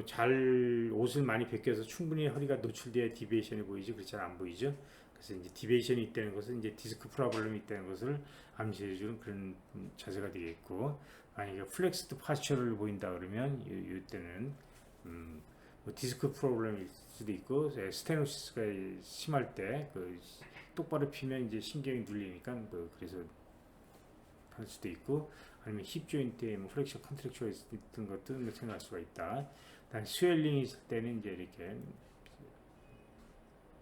잘 옷을 많이 벗겨서 충분히 허리가 노출돼야 디베이션이 보이지, 그렇지 안 보이죠. 그래서 이제 디베이션이 있다는 것은 이제 디스크 프로블럼이 있다는 것을 암시해주는 그런 자세가 되겠고, 만약에 플렉스드 파스처를 보인다 그러면 이때는 뭐 디스크 프로블럼일 수도 있고, 스테노시스가 심할 때 똑바로 피면 이제 신경이 눌리니까 그래서 할 수도 있고, 아니면 힙 조인트에 뭐 플렉션 컨트랙처가 있던 것도 생각할 수가 있다. 다음 스웰링이 있을 때는 이제 이렇게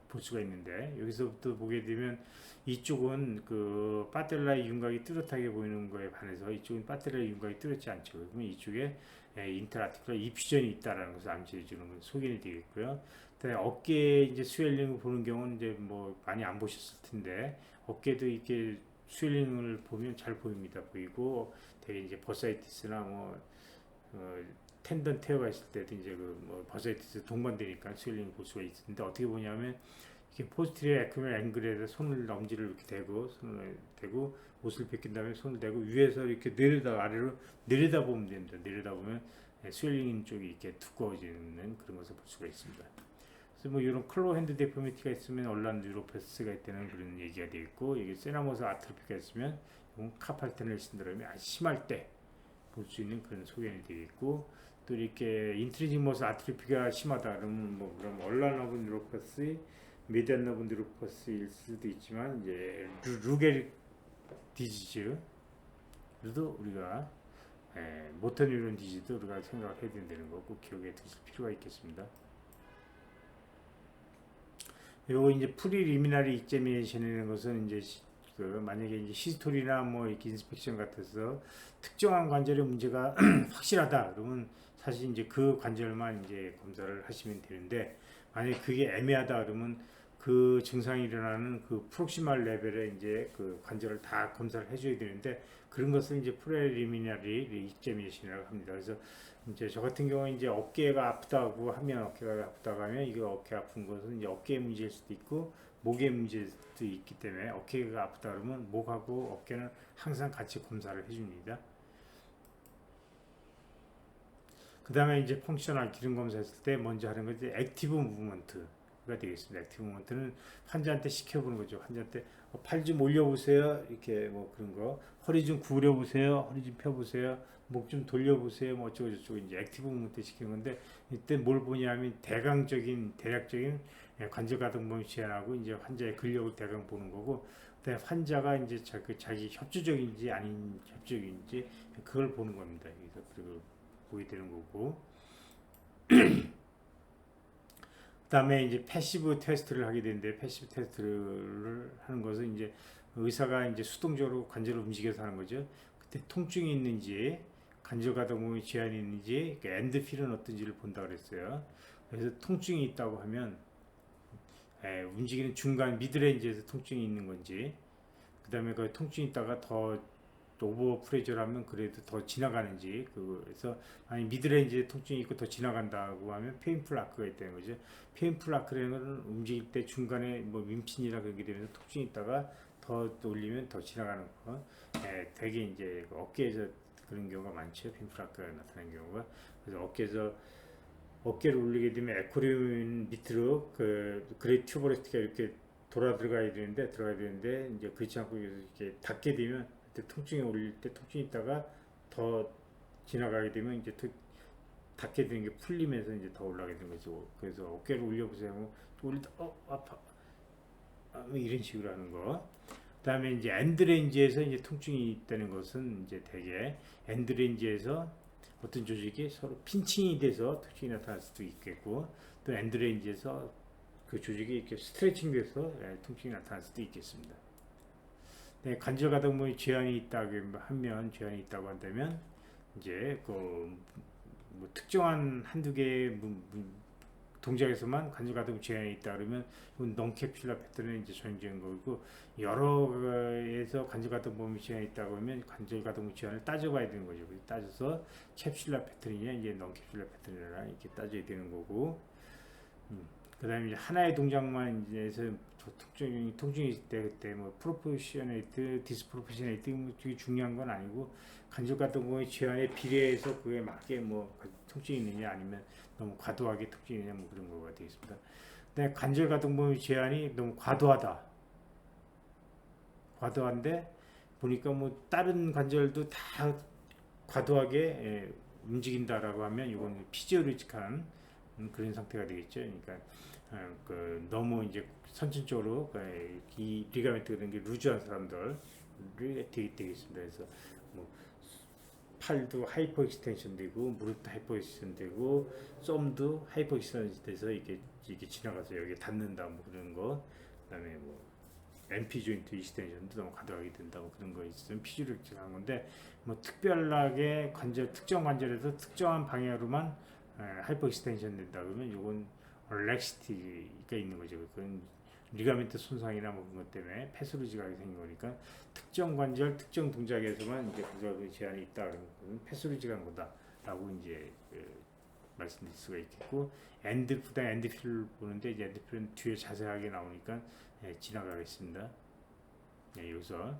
볼 수가 있는데, 여기서부터 보게 되면 이쪽은 그 파텔라의 윤곽이 뚜렷하게 보이는 거에 반해서 이쪽은 파텔라의 윤곽이 뚜렷지 않죠. 그러면 이쪽에 인터아티클라 이퓨전이 있다라는 것을 암시해 주는 소견이 되겠고요. 그다음에 어깨에 이제 스웰링을 보는 경우는 이제 뭐 많이 안 보셨을 텐데, 어깨도 이렇게 스웰링을 보면 잘 보입니다. 보이고, 되게 이제 버사이티스나 뭐 텐던 테어가 있을 때도 이제 뭐 버사이티스 동반되니까 스웰링을 볼 수가 있는데, 어떻게 보냐면 이렇게 포스티리어 에큐멜 앵글에서 엄지를 이렇게 손을 대고 옷을 벗긴 다음에 손을 대고 위에서 이렇게 아래로 내려다보면 됩니다. 내려다보면 스웰링 쪽이 이렇게 두꺼워지는 그런 것을 볼 수가 있습니다. 그래서 뭐 이런 클로 핸드 데포미티가 있으면 얼란 뉴로패스가 있다는 그런 얘기가 되어 있고, 여기 세나모스 아트로피가 있으면 이건 카팔 터널 신드롬이 아주 심할 때 볼 수 있는 그런 소견이 되겠고, 또 이렇게 인트리직 머슬 아트로피가 심하다 그러면 그럼 얼란 너브 뉴로패스, 미디안 너브 뉴로패스일 수도 있지만, 이제 루게릭 디지즈도 우리가 모터 뉴런 디지도 우리가 생각해야 된다는 거 꼭 기억해 두실 필요가 있겠습니다. 요거 이제 프리리미나리 익제미네이션이라는 것은 이제 만약에 이제 히스토리나 뭐 이렇게 인스펙션 같아서 특정한 관절의 문제가 확실하다 그러면 사실 이제 그 관절만 이제 검사를 하시면 되는데, 만약에 그게 애매하다 그러면 그 증상이 일어나는 그 프록시말 레벨에 이제 그 관절을 다 검사를 해줘야 되는데, 그런 것을 이제 프레리미나리 익자미네이션이라고 합니다. 그래서 이제 저 같은 경우에 이제 어깨가 아프다고 하면, 어깨가 아프다고 하면 이거 어깨 아픈 것은 이제 어깨의 문제일 수도 있고 목의 문제일 수도 있기 때문에, 어깨가 아프다 그러면 목하고 어깨는 항상 같이 검사를 해줍니다. 그 다음에 이제 펑셔널 기능 검사했을 때 먼저 하는 것이 액티브 무브먼트가 되겠습니다. 액티브 무브먼트는 환자한테 시켜보는 거죠. 환자한테 팔 좀 올려보세요, 이렇게 뭐 그런 거, 허리 좀 구부려보세요, 허리 좀 펴보세요, 목 좀 돌려보세요, 뭐 어쩌고 저쩌고 이제 액티브 무브먼트 시키는 건데, 이때 뭘 보냐면 대략적인 관절 가동범위 제한하고 이제 환자의 근력을 대강 보는 거고, 그다음에 환자가 이제 자기 협조적인지 아닌 협조적인지 그걸 보는 겁니다. 그래서 그리고 보게 되는 거고, 그다음에 이제 패시브 테스트를 하게 되는데, 패시브 테스트를 하는 것은 이제 의사가 이제 수동적으로 관절을 움직여서 하는 거죠. 그때 통증이 있는지, 관절 가동범위 제한이 있는지, 엔드필은 어떤지를 본다 그랬어요. 그래서 통증이 있다고 하면 움직이는 중간 미드레인지에서 통증이 있는 건지, 그 다음에 그 통증이 있다가 더 오버 프레저라면 그래도 더 지나가는지, 그래서 아니 미드레인지에 통증이 있고 더 지나간다고 하면 페인풀 아크가 있다는 거죠. 페인풀 아크라는 것은 움직일 때 중간에 뭐 민핀이라 그렇게 되면서 통증이 있다가 더 올리면 더 지나가는 거. 되게 이제 어깨에서 그런 경우가 많죠. 페인풀 아크가 나타나는 경우가. 그래서 어깨를 올리게 되면 에코리움 밑으로 그 그레이트 튜버레스트가 이렇게 들어가야 되는데 이제 그렇지 않고 이렇게 닿게 되면, 그때 통증이 올릴 때 통증이 있다가 더 지나가게 되면 이제 닿게 되는 게 풀리면서 이제 더 올라가게 되는 거죠. 그래서 어깨를 올려보세요. 뭐 올리다 아파, 뭐 이런 식으로 하는 거. 그다음에 이제 엔드레인지에서 이제 통증이 있다는 것은 이제 대개 엔드레인지에서 어떤 조직이 서로 핀칭이 돼서 통증이 나타날 수도 있겠고, 또 엔드레인지에서 그 조직이 이렇게 스트레칭돼서 통증이 나타날 수도 있겠습니다. 네, 관절 가동범위 제한이 있다고 한다면 이제 뭐 특정한 한두 개의 동작에서만 관절 가동 제한이 있다 그러면 이건 넌캡슐라 패턴은 이제 전형적인 거고, 여러 개에서 관절 가동 범위 제한이 있다고 하면 관절 가동 제한을 따져봐야 되는 거죠. 따져서 캡슐라 패턴이냐 이제 넌캡슐라 패턴이냐 이렇게 따져야 되는 거고, 그 다음에 이제 하나의 동작만 이제 해서 통증이 있을 때, 그때 뭐 프로포셔네이트, 디스프로포셔네이트 뭐 되게 중요한 건 아니고, 관절 같은 경우에 제한에 비례해서 그에 맞게 뭐 통증이 있느냐 아니면 너무 과도하게 통증이 있느냐 뭐 그런 거가 되겠습니다. 근데 관절 같은 경우에 제한이 너무 과도한데 보니까 뭐 다른 관절도 다 과도하게 움직인다라고 하면 이건 피지올로직한 그런 상태가 되겠죠. 그러니까 너무 이제 선천적으로 이 리가멘트 그런 게 루즈한 사람들이 되겠습니다. 그래서 뭐 팔도 하이퍼 익스텐션 되고, 무릎도 하이퍼 익스텐션 되고, 쏨도 하이퍼 익스텐션 돼서 이게 지나가서 여기 닿는다 뭐 그런 거. 그다음에 뭐 MP 조인트 익스텐션도 너무 과도하게 된다 뭐 그런 거 있으면 피지올로직한 건데, 뭐 특별하게 특정 관절에서 특정한 방향으로만 하이퍼 익스텐션 된다 그러면 이건 렉시티가 있는 거죠. 그건 리가멘트 손상이나 뭐 그런 것 때문에 패스루지각이 생긴 거니까, 특정 관절 특정 동작에서만 이제 관절 제한이 있다 그러면 그건 패스루지각 거다라고 이제 말씀드릴 수가 있겠고, 엔드필을 보는데 이제 엔드필은 뒤에 자세하게 나오니까 지나가겠습니다. 여기서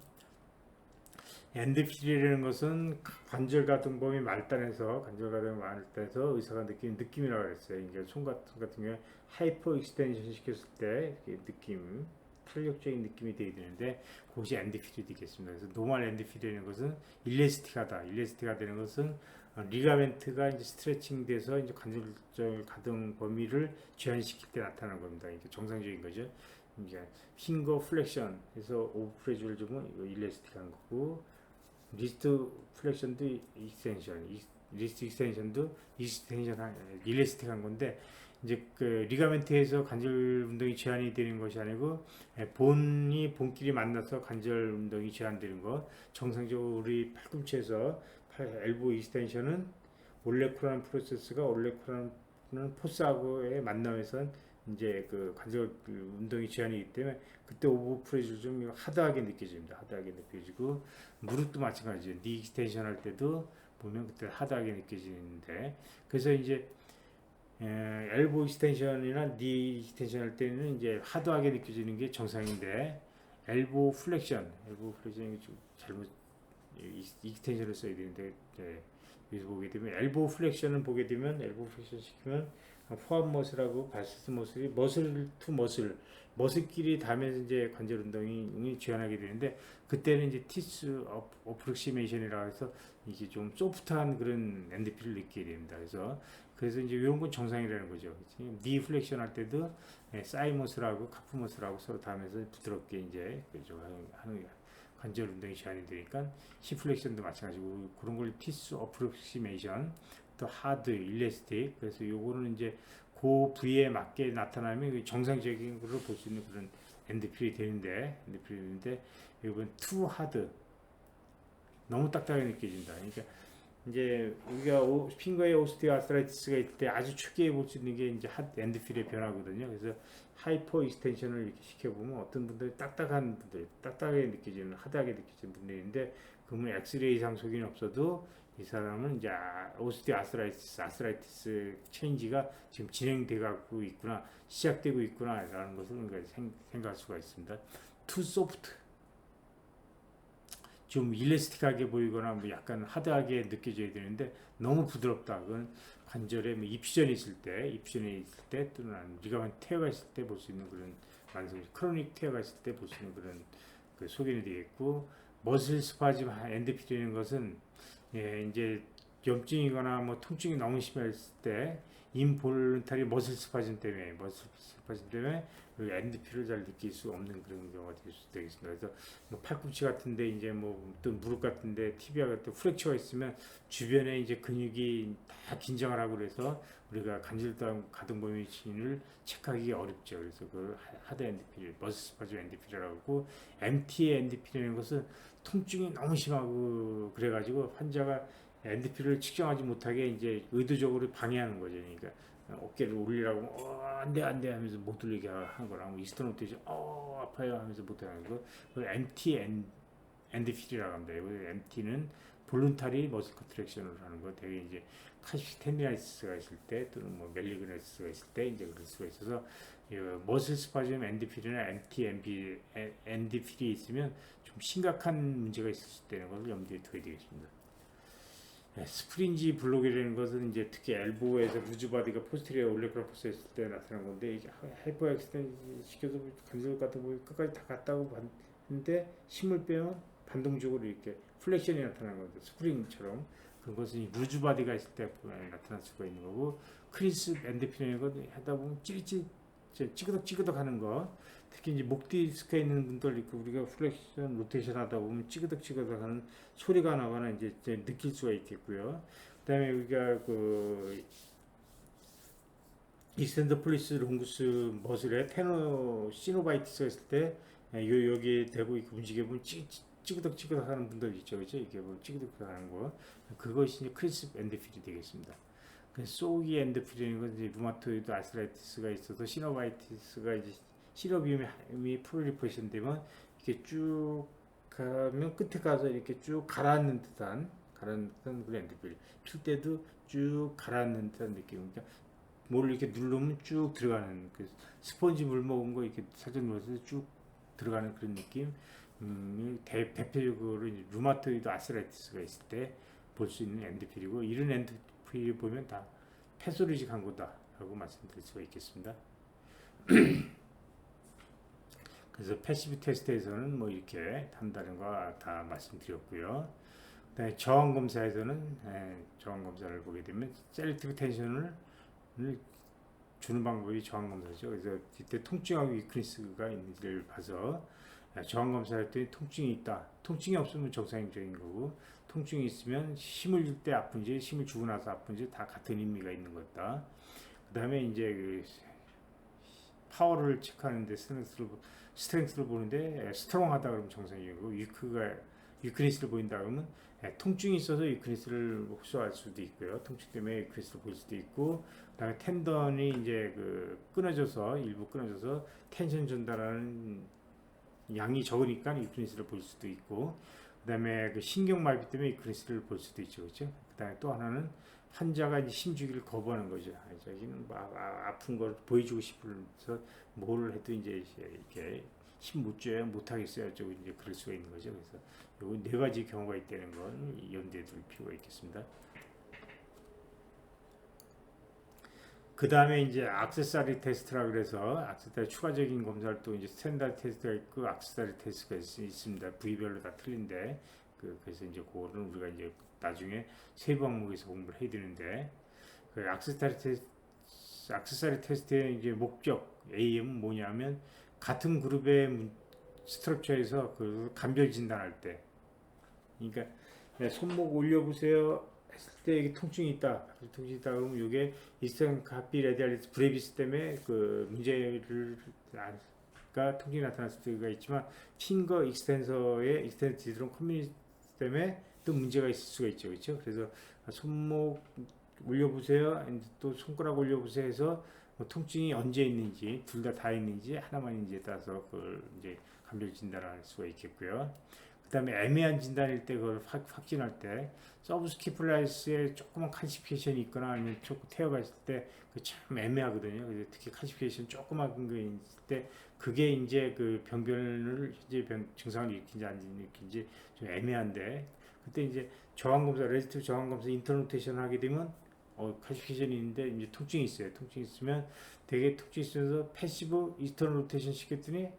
엔드필이라는 것은 관절 가동범위 말단에서 의사가 느끼는 느낌이라고 했어요. 이제 손 같은 경우에 하이퍼 익스텐션 시켰을 때 탄력적인 느낌이 되게 되는데, 그것이 엔드필이 되겠습니다. 그래서 노멀 엔드필이라는 것은 일레스틱하다 되는 것은 리가멘트가 이제 스트레칭돼서 이제 관절 가동 범위를 제한시킬 때 나타나는 겁니다. 이게 정상적인 거죠. 이제 핑거 플렉션에서 오브프레즈를 주면 이거 일레스틱한 거고, 리스트 플렉션도 리스트 익스텐션도 일레스틱한 건데, 이제 그 리가멘트에서 관절 운동이 제한이 되는 것이 아니고 본끼리 만나서 관절 운동이 제한되는 거. 정상적으로 우리 팔꿈치에서 엘보 익스텐션은 올레코라는 프로세스가 올레코라는 포스하고의 만남에서 이제 그 관절 운동이 제한이기 때문에 그때 오버 프레셔를 좀 하드하게 느껴집니다. 하드하게 느껴지고 무릎도 마찬가지죠. 니 익스텐션 할 때도 보면 그때 하드하게 느껴지는데 그래서 이제 엘보 익스텐션이나 니 익스텐션 할 때는 이제 하드하게 느껴지는 게 정상인데 엘보 플렉션이 좀 잘못 익스텐션을 써야 되는데 여기서 보게 되면 엘보 플렉션을 보게 되면 엘보 플렉션 시키면 포함 머슬하고 바시스 머슬이 머슬 투 머슬끼리 닿으면서 이제 관절 운동이 지원하게 되는데 그때는 이제 티스 어프록시메이션이라고 해서 이게 좀 소프트한 그런 엔드필을 느끼게 됩니다. 그래서 이제 이런 건 정상이라는 거죠. 니 플렉션 할 때도 사이 머슬하고 카프 머슬하고 서로 닿으면서 부드럽게 이제 하는 관절 운동이 제한이 되니까 힙 플렉션도 마찬가지고 그런 걸 티스 어프록시메이션 또 하드 일레스틱 그래서 요거는 이제 그 부위에 맞게 나타나면 정상적인 걸로 볼 수 있는 그런 엔드필이 되는데 이번 투 하드 너무 딱딱하게 느껴진다. 그러니까 이제 우리가 핑거에 오스티오아스트라이티스가 있을 때 아주 초기에 볼 수 있는 게 이제 엔드필의 변화거든요. 그래서 하이퍼 익스텐션을 이렇게 시켜보면 어떤 분들이 딱딱한 분들, 딱딱하게 느껴지는, 하드하게 느껴지는 분들인데 그러면 엑스레이상 소견이 없어도 이 사람은 이제 아스라이티스 체인지가 지금 진행돼 가고 있구나, 시작되고 있구나라는 것을 생각할 수가 있습니다. 투 소프트, 좀 일레스틱하게 보이거나 뭐 약간 하드하게 느껴져야 되는데 너무 부드럽다. 그건 관절에 뭐 입션이 있을 때 또는 리가멘트 테어가 있을 때 볼 수 있는 그런 크로닉 테어가 있을 때 볼 수 있는 그런 그 소견이 되겠고 머슬 스파즘 엔드필이라는 것은 이제 염증이거나 뭐 통증이 너무 심했을 때 인볼런타리 머슬 스파즘 때문에 엔드필을 잘 느낄 수 없는 그런 경우가 될 수 있겠습니다. 그래서 뭐 팔꿈치 같은데 이제 뭐 또 무릎 같은데 티비아 같은 프랙처가 있으면 주변에 이제 근육이 다 긴장을 하고 그래서 우리가 관절당 가동범위신을 체크하기 어렵죠. 그래서 그 하드 엔드필, 머슬 스파즘 엔드필이라고 하고 MT 엔드필이라는 것은 통증이 너무 심하고 그래가지고 환자가 엔드필을 측정하지 못하게 이제 의도적으로 방해하는 거죠. 그러니까 어깨를 올리라고 안돼 하면서 못 돌리게 하는 거랑 뭐 이스턴 로테이션 아파요 하면서 못 하는 거 그걸 MT 엔드필이라고 합니다. MT는 볼룬타리 머슬 컨트랙션을 하는 거 되게 이제 카시 텐디나이티스가 있을 때 또는 뭐 멜리그네스가 있을 때 이제 그럴 수가 있어서 머슬 스파즘 엔드필이나 MT 엔드필이 있으면 좀 심각한 문제가 있을 수 있다는 것을 염두에 둬야 되겠습니다. 스프린지 블록이라는 것은 이제 특히 엘보에서 루즈바디가 포스테리어 올레크라포스 했을 때 나타난 건데 이게 하이퍼 엑스텐 시켜서 관절 같은 거 끝까지 다 갔다고 봤는데 힘을 빼면 반동적으로 이렇게 플렉션이 나타나는 건데 스프링처럼 그런 것은 루즈바디가 있을 때 나타날 수가 있는 거고 크리스 엔드필이라는 건 하다 보면 찌그덕 하는 거 특히 이제 목 디스크에 있는 분들 있고 우리가 플렉션 로테이션 하다 보면 찌그덕 하는 소리가 나거나 이제 느낄 수가 있겠고요. 그다음에 우리가 그 이스텐더 플리스 롱구스 머슬에 테노 시노바이티스가 있을 때 여기에 대고 움직여 보면 찌그덕 하는 분들 있죠. 그렇죠? 이게 뭐 찌그덕 하는 거 그것이 이제 크리스 엔드필이 되겠습니다. 소기 엔드필이라는 건 이제 루마토이드 아스라이티스가 있어서 시노바이티스가 이제 시노비움이 프롤리퍼레이션 되면 이렇게 쭉 가면 끝에 가서 이렇게 쭉 가라앉는 듯한 그런 엔드필 필 때도 쭉 가라앉는 듯한 느낌이니까 뭘 이렇게 누르면 쭉 들어가는 그 스펀지 물 먹은 거 이렇게 살짝 눌러서 쭉 들어가는 그런 느낌. 대표적으로 이제 루마토이드 아스라이티스가 있을 때 볼 수 있는 엔드필이고 이런 엔드필 보면 다 패소리직한 거다라고 말씀드릴 수가 있겠습니다. 그래서 패시브 테스트에서는 뭐 이렇게 한다는 거 다 말씀드렸고요. 그다음에 저항 검사에서는 저항 검사를 보게 되면 셀렉티브 텐션을 주는 방법이 저항 검사죠. 그래서 이때 통증하고 위크니스가 있는지를 봐서 저항 검사할 때 통증이 있다. 통증이 없으면 정상적인 거고 통증이 있으면 힘을 줄 때 아픈지 힘을 주고 나서 아픈지 다 같은 의미가 있는 거다. 그 다음에 이제 그 파워를 체크하는데 스트렝스를 보는데 스트롱하다 그러면 정상이고 위크가 위크니스를 보인다 그러면 통증이 있어서 위크니스를 호소할 수도 있고요. 통증 때문에 위크니스를 보일 수도 있고, 그다음에 텐던이 이제 그 끊어져서 일부 끊어져서 텐션 전달하는 양이 적으니까 위크니스를 볼 수도 있고, 그다음에 그 신경마비 때문에 위크니스를 볼 수도 있죠, 그렇죠? 그다음에 또 하나는 환자가 이제 힘주기를 거부하는 거죠. 자기는 뭐 아픈 걸 보여주고 싶어서 뭘 해도 이제 이렇게 힘 못 줘야 못 하겠어요. 저 이제 그럴 수가 있는 거죠. 그래서 요 네 가지 경우가 있다는 건 염두에 둘 필요가 있겠습니다. 그 다음에 이제 액세서리 테스트라 그래서 액세서리 추가적인 검사를 또 이제 스탠다드 테스트가 있고 액세서리 테스트가 있습니다. 부위별로 다 틀린데 그래서 이제 그거는 우리가 이제 나중에 세부 항목에서 공부를 해야 되는데 그 액세서리 테스트의 이제 목적 A는 뭐냐면 같은 그룹의 스트럭처에서 그 감별 진단할 때, 그러니까 손목 올려보세요 했을 때 이게 통증이 있다, 그러면 이게 이스턴 카피 레디알리스 브레비스 때문에 그 문제가 통증이 나타날 수가 있지만 핑거 익스텐서의 익스텐드 디드론 커뮤니티 때문에 또 문제가 있을 수가 있죠, 그렇죠? 그래서 손목 올려보세요, 또 손가락 올려보세요 해서 뭐 통증이 언제 있는지 둘 다 있는지 하나만 있는지에 따라서 그걸 이제 감별 진단을 할 수가 있겠고요. 그 다음에 애매한 진단일 때 그걸 확진할 때 서브스키플라이스에 조그만 칼시피케이션이 있거나 아니면 조금 태어가 있을 때 그 참 애매하거든요. 그래서 특히 칼시피케이션 조그만 거 있을 때 그게 이제 그 병변을 현재 증상을 일으킨지 안 일으킨지 좀 애매한데, 그때 이제 저항검사 레지스티브 저항검사 인터노테이션 하게 되면 칼시피케이션이 있는데 이제 통증이 있어요. 통증이 있으면 되게 통증이 있으면서 패시브 이스터널 로테이션 시켰더니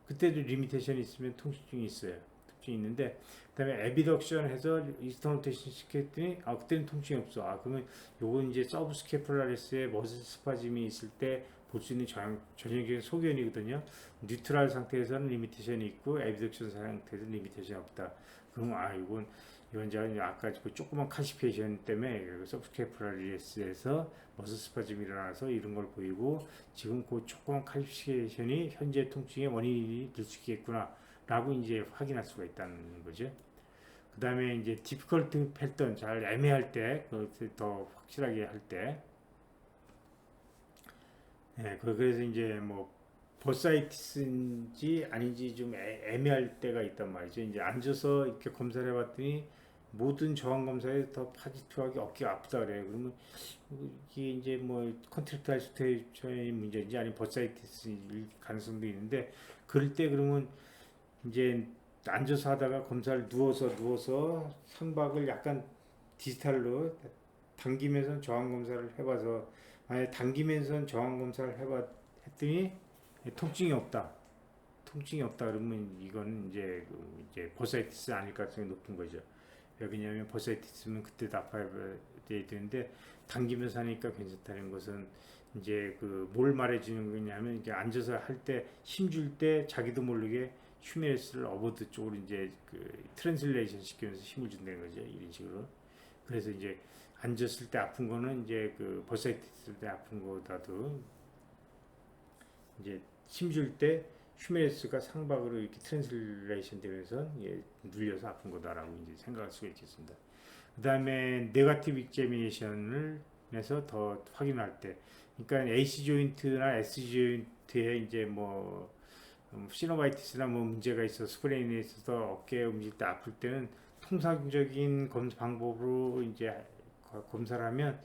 그때도 리미테이션이 있으면 통증이 있어요. 통증이 있는데 그다음에 에비덕션 해서 이스터널 로테이션 시켰더니 그때는 통증이 없어. 그러면 요건 이제 서브스케폴라리스의 머슬 스파즘이 있을 때 볼 수 있는 전형적인 소견이거든요. 뉴트럴 상태에서는 리미테이션이 있고 에비덕션 상태에서는 리미테이션이 없다. 그럼 이건 이제 아까 그 조그만 칼시피케이션 때문에 서브스케폴라리스에서 머슬 스파즘이 일어나서 이런 걸 보이고 지금 그 조그만 칼시피케이션이 현재 통증의 원인이 될 수 있겠구나 라고 이제 확인할 수가 있다는 거죠. 그 다음에 이제 디피컬트 패턴 잘 애매할 때, 더 확실하게 할 때, 그래서 이제 뭐 버사이티스인지 아닌지 좀 애매할 때가 있단 말이죠. 이제 앉아서 이렇게 검사를 해봤더니 모든 저항 검사에 더 파지티브하게 어깨가 아프다 그래요. 그러면 이게 이제 뭐 컨트랙타일 스테이션의 문제인지 아니면 버사이티스일 가능성도 있는데, 그럴 때 그러면 이제 앉아서 하다가 검사를 누워서 상박을 약간 디지털로 당기면서 저항 검사를 해봐서 만약 당기면서 저항 검사를 했더니 통증이 없다. 그러면 이건 이제 버사이티스 아닐 가능성이 높은 거죠. 왜냐하면 버사이티스는 그때도 아파야 되는데 당기면서 하니까 괜찮다는 것은 이제 그 뭘 말해주는 거냐면 이게 앉아서 할 때 힘줄 때 자기도 모르게 휴메스를 어버드 쪽으로 이제 그 트랜슬레이션 시키면서 힘을 준다는 거죠. 이런 식으로. 그래서 이제 앉았을 때 아픈 거는 이제 그 버사이티스 때 아픈 거보다도 이제 힘줄 때 휴메스가 상박으로 이렇게 트랜슬레이션 되면서 눌려서 아픈 거다라고 이제 생각할 수가 있겠습니다. 그 다음에 네거티브 익제미네이션을 해서 더 확인할 때, 그러니까 AC 조인트나 SG 조인트에 이제 뭐 시노바이티스나 뭐 문제가 있어 스프레인에 있어서 어깨 움직일 때 아플 때는 통상적인 검사 방법으로 이제 검사를 하면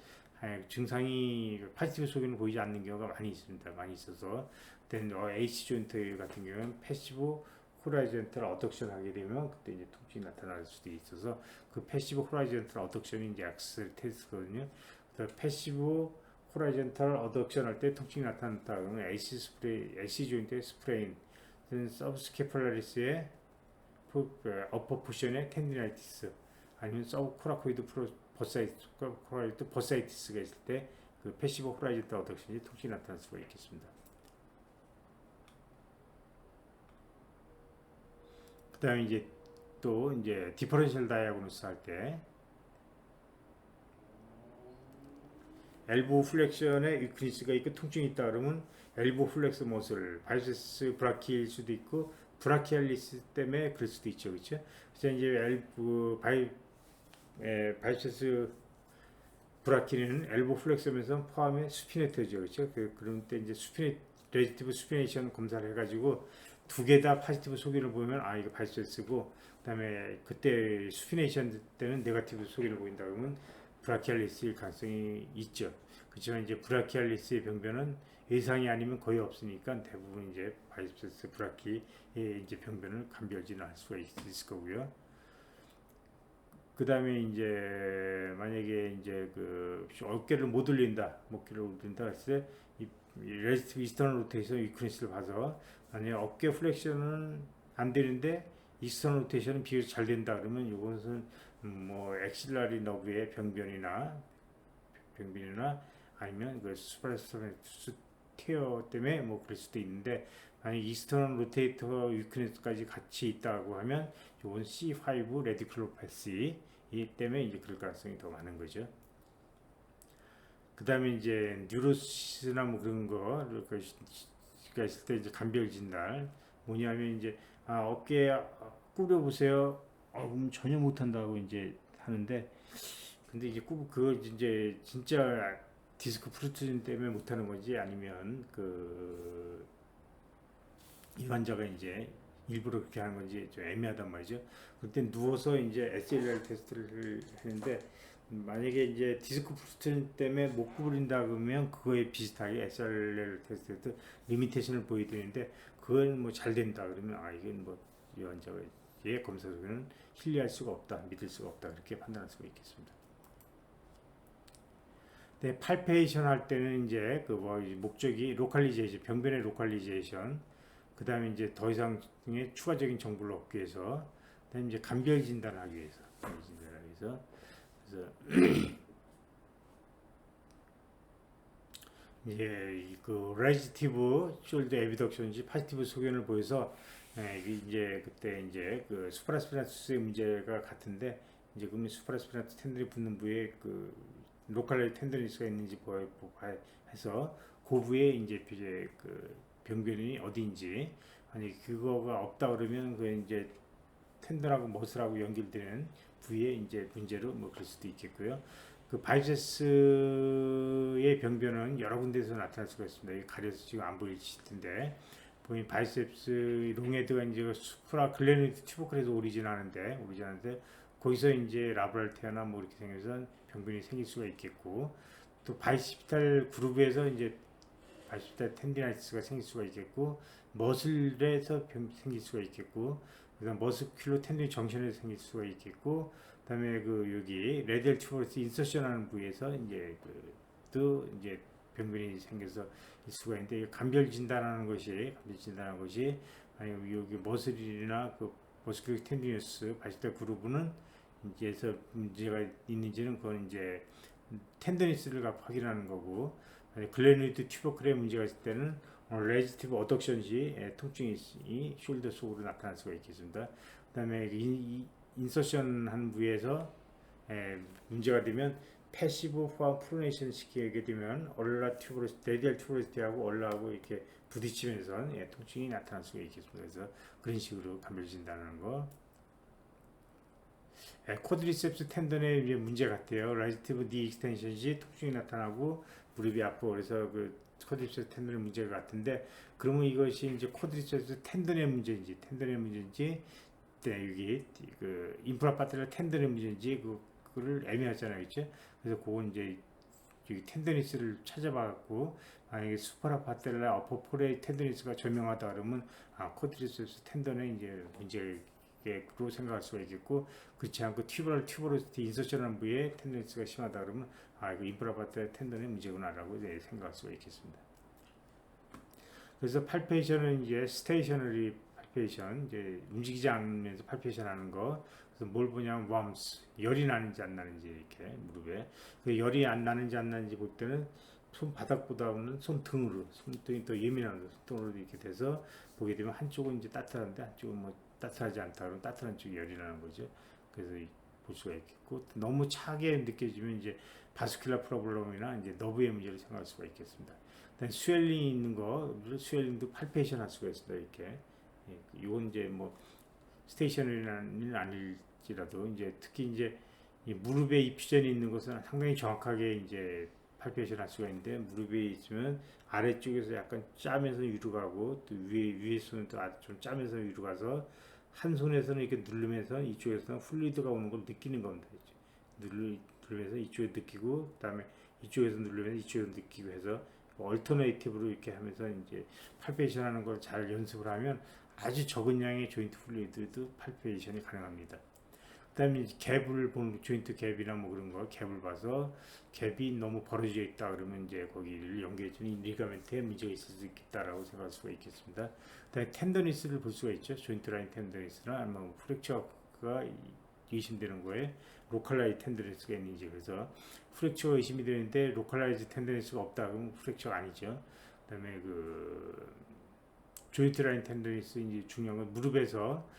증상이 파지티브 소견을 보이지 않는 경우가 많이 있습니다. 많이 있어서 AC 조인트 같은 경우는 패시브 호라이젠탈 어덕션 하게 되면 그때 이제 통증이 나타날 수도 있어서 그 패시브 호라이젠탈 어덕션이 이제 액셀 테스트거든요. 그래서 패시브 호라이젠탈 어덕션 할 때 통증이 나타났다 그러면 AC 조인트의 스프레인, 서브스케폴라리스의 어퍼 포션의 텐디나이티스, 아니면 서브코라코이드 버사이티스가 있을 때 그 패시브 호라이젠탈 어덕션이 통증이 나타날 수가 있겠습니다. 그 다음에 이제 또 이제 디퍼런셜 다이아그노스 할 때 엘보 플렉션에 위크니스가 있고 통증이 있다 그러면 엘보 플렉스 머슬 바이세스 브라키일 수도 있고 브라키알리스 때문에 그럴 수도 있죠, 그렇죠? 그래서 이제 바이세스 브라키는 엘보 플렉서면서 포함해 수피네터죠, 그렇죠? 그런 때 이제 레지티브 수피네이션 검사를 해가지고 두 개 다 파지티브 소견을 보면 아 이거 바이세스고, 그다음에 그때 수피네이션 때는 네거티브 소견을 보인다 그러면 브라키알리스일 가능성이 있죠. 그렇지만 이제 브라키알리스의 병변은 예상이 아니면 거의 없으니까 대부분 이제 바이세스 브라키의 이제 병변을 감별진할 수가 있을 거고요. 그 다음에 이제 만약에 이제 그 어깨를 못 올린다, 목기를 올린다 했을 때 이 레지티브 이스터널 로테이션 위크니스를 봐서 만약에 어깨 플렉션은 안 되는데 이스터널 로테이션은 비교적 잘 된다 그러면 이것은 뭐 엑실라리 너브의 병변이나 아니면 그 수프라스토네투스 티어 때문에 뭐 그럴 수도 있는데, 만약 이스터널 로테이터 위크니스까지 같이 있다고 하면 이건 C5 레디클로패시 이 때문에 이제 그럴 가능성이 더 많은 거죠. 그 다음에 이제 뉴로시스나 뭐 그런 거 가 있을 때 이제 감별 진단 뭐냐면 이제 어깨 꾸려 보세요. 전혀 못한다고 이제 하는데, 근데 이제 그거 이제 진짜 디스크 프루트진 때문에 못하는 건지 아니면 이 환자가 이제 일부러 그렇게 하는 건지 좀 애매하단 말이죠. 그때 누워서 이제 SLR 테스트를 했는데, 만약에 이제 디스크 프루트진 때문에 못 구부린다 그러면 그거에 비슷하게 SLR 테스트 리미테이션을 보여드리는데, 그건 뭐 잘 된다 그러면 이건 뭐 이 환자가 얘 검사로는 신뢰할 수가 없다, 믿을 수가 없다, 그렇게 판단할 수가 있겠습니다. 네, 팔페이션 할 때는 이제 목적이 로컬리제이션, 병변의 로컬리제이션, 그 다음에 이제 더 이상의 추가적인 정보를 얻기 위해서, 그다음에 이제 감별 진단하기 위해서, 그래서 이제 그 레지티브 숄더 에비덕션인지 파지티브 소견을 보여서 이제 그때 이제 그 수프라스피나투스의 문제가 같은데, 이제 그러면 수프라스피나투스 텐들이 붙는 부위에 그 로컬 텐더니스가 있는지 해서 그 부위에 이제 그 병변이 어디인지, 아니 그거가 없다 그러면 그 이제 텐더하고 머슬하고 연결되는 부위에 이제 문제로 뭐 그럴 수도 있겠고요. 그 바이셉스의 병변은 여러 군데서 나타날 수가 있습니다. 가려서 지금 안 보이실 텐데, 보면 바이셉스 롱헤드가 이제 수프라 글레노이드 튜버클에서 오리진하는데 거기서 이제 라브랄테아나 뭐 이렇게 생겨서 병변이 생길 수가 있겠고, 또 바이시피탈 그룹에서 이제 바이시피탈 텐디나이티스가 생길 수가 있겠고, 머슬에서 생길 수가 있겠고, 그다음 머스큘러 텐딘 정션에서 생길 수가 있겠고, 그다음에 여기 레디얼 튜버러스 인서션하는 부위에서 이제 또 이제 병변이 생겨서 일 수가 있는데, 감별 진단하는 것이 아니면 여기 머슬이나 머스큘러 텐디너스 바이시피탈 그룹은 이제서 문제가 있는지는 그건 이제 텐더니스를 확인하는 거고, 글레노이드 튜버클의 문제가 있을 때는 레지티브 어덕션 시 통증이 숄더 속으로 나타날 수가 있겠습니다. 그 다음에 인서션 한 부위에서 문제가 되면 패시브 포함 프로네이션 시키게 되면 얼라 튜브로시티, 레디얼 튜브로시티하고 얼라하고 이렇게 부딪히면서 통증이 나타날 수가 있겠습니다. 그래서 그런 식으로 감별 진단하는 거. 쿼드리셉스 텐던의 이제 문제 같아요. 라이티브 니 익스텐션 시 통증이 나타나고 무릎이 아프고, 그래서 쿼드리셉스 텐던의 문제가 같은데, 그러면 이것이 이제 쿼드리셉스 텐던의 문제인지 여기 인프라파텔라 텐던의 문제인지 그거를 애매하잖아요, 그렇죠? 그래서 그건 이제 여기 텐더니스를 찾아봐갖고, 만약에 수퍼라파텔라 어퍼포레 텐더니스가 절명하다 그러면 쿼드리셉스 텐던의 이제 문제로 생각할 수가 있겠고, 그렇지 않고 튜버로시티 인서션한 부위에 텐더니스가 심하다 그러면 이거 인프라파텔라 텐던의 문제구나라고 생각할 수가 있겠습니다. 그래서 팔페이션은 이제 스테이셔너리 팔페이션, 이제 움직이지 않으면서 팔페이션 하는 거. 그래서 뭘 보냐면 웜스, 열이 나는지 안 나는지, 이렇게 무릎에 열이 안 나는지 안 나는지 볼 때는 손바닥보다는 손등이 더 예민한 손등으로 이렇게 돼서 보게 되면 한쪽은 이제 따뜻한데 한쪽은 뭐 따뜻하지 않다 그러면 따뜻한 쪽이 열이 나는 거죠. 그래서 볼 수가 있겠고, 너무 차게 느껴지면 이제 바스큘라 프로블럼이나 이제 너브의 문제를 생각할 수가 있겠습니다. 스웰링이 있는 거, 스웰링도 팔페이션 할 수가 있습니다. 이렇게 이건 이제 뭐 스테이셔너리는 아닐지라도 이제 특히 이제 이 무릎에 입시전이 있는 것은 상당히 정확하게 이제 팔페이션 할 수가 있는데, 무릎에 있으면 아래쪽에서 약간 짜면서 위로 가고 또 위에 손은 또 좀 짜면서 위로 가서 한 손에서는 이렇게 누르면서 이쪽에서는 플루이드가 오는 걸 느끼는 겁니다. 누르면서 이쪽에 느끼고 그다음에 이쪽에서 누르면서 이쪽에서 느끼고 해서 얼터네이티브로 이렇게 하면서 이제 팔페이션 하는 걸 잘 연습을 하면 아주 적은 양의 조인트 플루이드도 팔페이션이 가능합니다. 그다음에 갭을 보는, 조인트 갭이나 뭐 그런 거 갭을 봐서 갭이 너무 벌어져 있다 그러면 이제 거기를 연결해주는 리가멘트에 문제가 있을 수 있겠다라고 생각할 수가 있겠습니다. 그다음에 텐더니스를 볼 수가 있죠. 조인트 라인 텐더니스나 아니면 프랙처가 의심되는 거에 로컬라이즈 텐더니스가 있는지. 그래서 프랙처가 의심이 되는데 로컬라이즈 텐더니스가 없다 그러면 프랙처가 아니죠. 그다음에 그 조인트 라인 텐더니스 이제 중요한 건 무릎에서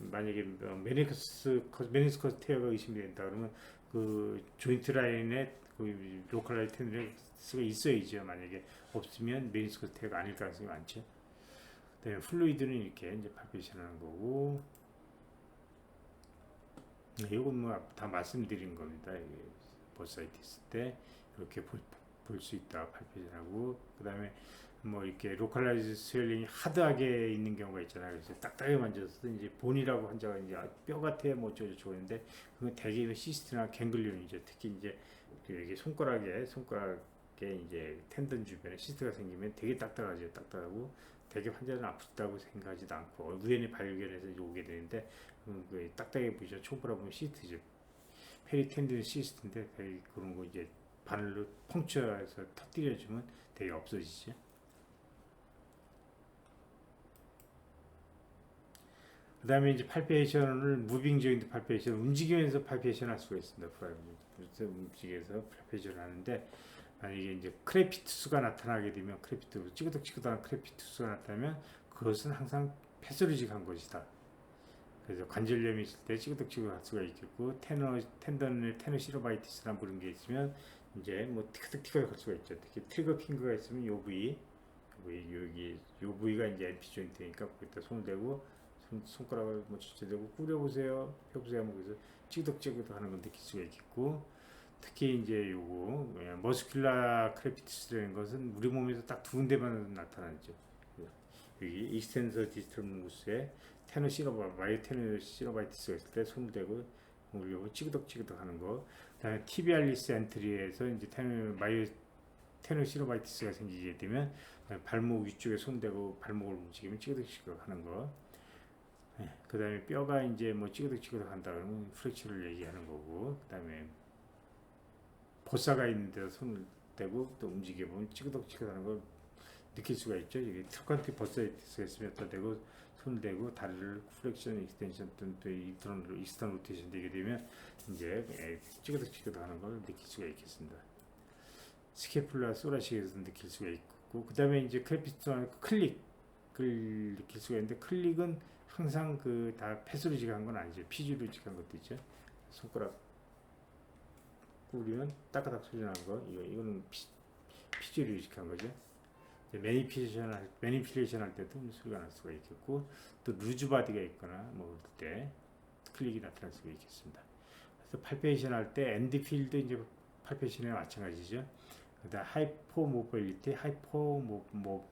만약에 메니스커스 테어가 의심이 된다 그러면 그 조인트 라인에 그 로컬라이즈 텐더니스가 있어야죠. 만약에 없으면 메니스커스 테어가 아닐 가능성이 많죠. 그다음에 플루이드는 이렇게 이제 팔페이션 하는 거고, 이건 뭐 다 말씀드린 겁니다. 버사이티스 때 이렇게 볼 수 있다 팔페이션하고. 그다음에 뭐 이렇게 로컬라이즈 스웰링이 하드하게 있는 경우가 있잖아요. 그래서 딱딱하게 만져서 이제 본이라고 환자가 이제 뼈 같아 뭐 어쩌고 저쩌고 했는데, 그건 대개 시스트나 갱글리온이죠. 특히 이제 이게 손가락에 이제 텐던 주변에 시스트가 생기면 되게 딱딱하죠. 딱딱하고 되게 환자는 아프다고 생각하지도 않고 우연히 발견해서 오게 되는데, 그 딱딱해 보이죠. 초보라 보면 시스트죠. 페리텐든 시스트인데 되게 그런 거 이제 바늘로 펑쳐서 터뜨려주면 되게 없어지죠. 그 다음에 이제 팔페이션을 무빙 조인트 팔페이션, 움직이면서 팔페이션 할 수가 있습니다. 그래서 움직여서 팔페이션 하는데, 만약에 이제 크레피투스가 나타나게 되면, 찌그덕찌그덕한 크레피투스가 나타나면 그것은 항상 패스로직한 것이다. 그래서 관절염이 있을 때 찌그덕찌그덕 할 수가 있겠고, 텐던의 테노시로바이티스나 그런 게 있으면 이제 뭐 티격티격 할 수가 있죠. 특히 트리거 핑거가 있으면 요 부위, 여기 요 부위가 이제 MP 조인트니까 거기다 손을 대고 손가락을 뭐 주체되고 꾸려보세요, 펴보세요, 뭐 그래서 찌그덕찌그덕 하는 걸 느낄 수가 있겠고, 특히 이제 요거 머스큘라 크레피투스라는 것은 우리 몸에서 딱 두 군데만 나타나죠. 여기 익스텐서 디지털 뭉구스에 테노시로바이티스가 있을 때 손을 대고 올려고 찌그덕찌그덕 하는 거. 그다음에 티비알리스 엔트리에서 이제 테노시로바이티스가 생기게 되면 발목 위쪽에 손 대고 발목을 움직이면 찌그덕찌그덕 하는 거. 그 다음에 뼈가 이제 뭐 찌그덕찌그덕 한다 그러면 프랙처를 얘기하는 거고, 그 다음에 보사가 있는 데서 손을 대고 또 움직여보면 찌그덕찌그덕 하는 걸 느낄 수가 있죠. 여기 트로칸티 버사이티스가 있으면 또 대고 손을 대고 다리를 플렉션, 익스텐션 또 이스턴 로테이션 되게 되면 이제 찌그덕찌그덕 하는 걸 느낄 수가 있겠습니다. 스케플라 소라시에서 느낄 수가 있고, 그 다음에 이제 크레피스토나 클릭을 느낄 수가 있는데, 클릭은 항상 그 다 패스로직한 건 아니죠. 피주로직한 것도 있죠. 손가락 구부리면 따까닥 소리 나는 거, 이거는 피주로직한 거죠. 매니필레이션 할 때도 소리가 날 수가 있겠고, 또 루즈 바디가 있거나 뭐 그럴 때 클릭이 나타날 수가 있겠습니다. 그래서 팔페이션 할 때 엔드필드 이제 팔페이션에 마찬가지죠. 그다음 하이포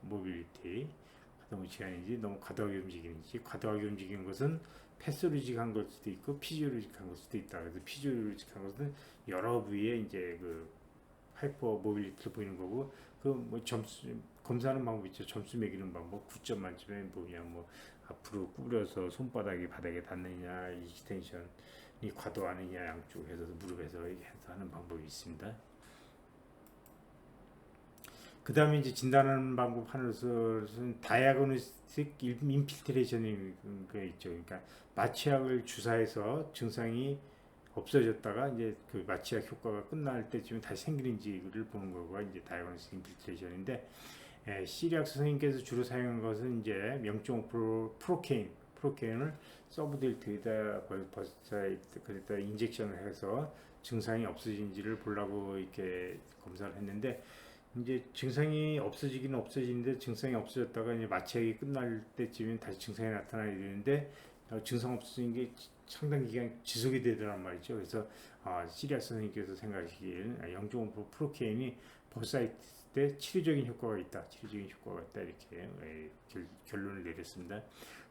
모빌리티, 너무 제한인지 너무 과도하게 움직이는지. 과도하게 움직이는 것은 패스로직한 걸 수도 있고 피지오로직한 걸 수도 있다. 그래서 피지오로직한 것은 여러 부위에 이제 그 하이퍼 모빌리티를 보이는 거고, 그 뭐 점수 검사하는 방법 있죠. 점수 매기는 방법. 9점 만점에 뭐냐, 뭐 앞으로 구부려서 손바닥이 바닥에 닿느냐, 익스텐션이 과도하느냐, 양쪽에서 무릎에서 해서 하는 방법이 있습니다. 그 다음에 이제 진단하는 방법 하나로서는 다이아그노스틱 인필트레이션이 있죠. 그러니까 마취약을 주사해서 증상이 없어졌다가 이제 그 마취약 효과가 끝날 때쯤에 다시 생기는지를 보는 거가 이제 다이아그노스틱 인필트레이션인데, 시리악 선생님께서 주로 사용한 것은 이제 0.5% 프로케인을 서브딜트에다 그랬다 인젝션을 해서 증상이 없어진지를 보려고 이렇게 검사를 했는데, 이제 증상이 없어지기는 없어지는데 증상이 없어졌다가 이제 마취하기 끝날 때쯤엔 다시 증상이 나타나야 되는데 증상 없어지는 게 상당 기간 지속이 되더란 말이죠. 그래서 시리아스 선생님께서 생각하시길 0.5% 프로케인이 버사이트 때 치료적인 효과가 있다. 치료적인 효과가 있다. 이렇게 결론을 내렸습니다.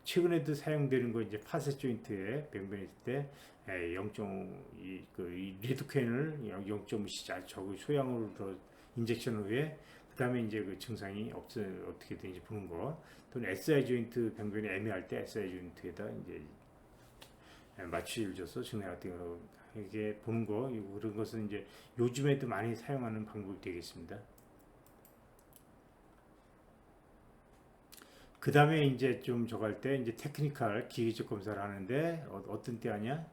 최근에도 사용되는 거 이제 파셋 조인트에 병변이 있을 때 0.2 리도케인을 0.5cc 적은 소량으로 더 인젝션 후에 그 다음에 이제 그 증상이 어떻게 되는지 보는 거, 또는 SI 조인트 병변이 애매할 때 SI 조인트에다 이제 마취를 줘서 증상 같은 거 이게 보는 거, 그런 것은 이제 요즘에도 많이 사용하는 방법이 되겠습니다. 그 다음에 이제 좀 저거 할 때 이제 테크니컬 기계적 검사를 하는데 어떤 때 하냐?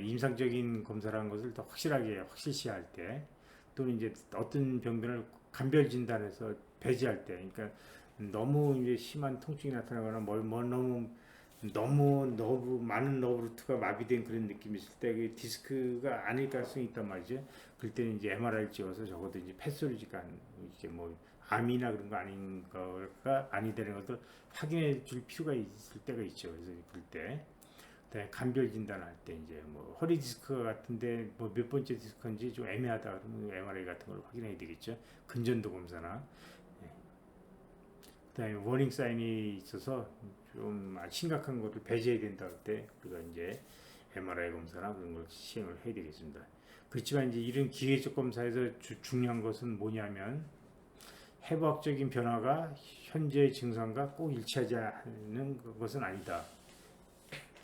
임상적인 검사를 한 것을 더 확실시할 때, 또는 이제 어떤 병변을 간별 진단해서 배제할 때, 그러니까 너무 이제 심한 통증이 나타나거나 너무 많은 너브루트가 마비된 그런 느낌이 있을 때 그 디스크가 아닐 가능성이 있단 말이죠. 그럴 때는 이제 MRI를 찍어서 적어도 이제 패스로지가 이게 뭐 암이나 그런 거 아닌 거가 아니 되는 것을 확인해 줄 필요가 있을 때가 있죠. 그래서 그럴 때 간별 진단할 때 이제 뭐 허리 디스크 같은데 뭐 몇 번째 디스크인지 좀 애매하다 그러면 MRI 같은 걸 확인해야 되겠죠. 근전도 검사나. 그다음에 워닝 사인이 있어서 좀 심각한 것을 배제해야 된다 할 때 우리가 이제 MRI 검사나 그런 걸 시행을 해야 되겠습니다. 그렇지만 이제 이런 기계적 검사에서 중요한 것은 뭐냐면 해부학적인 변화가 현재의 증상과 꼭 일치하지 않는 것은 아니다.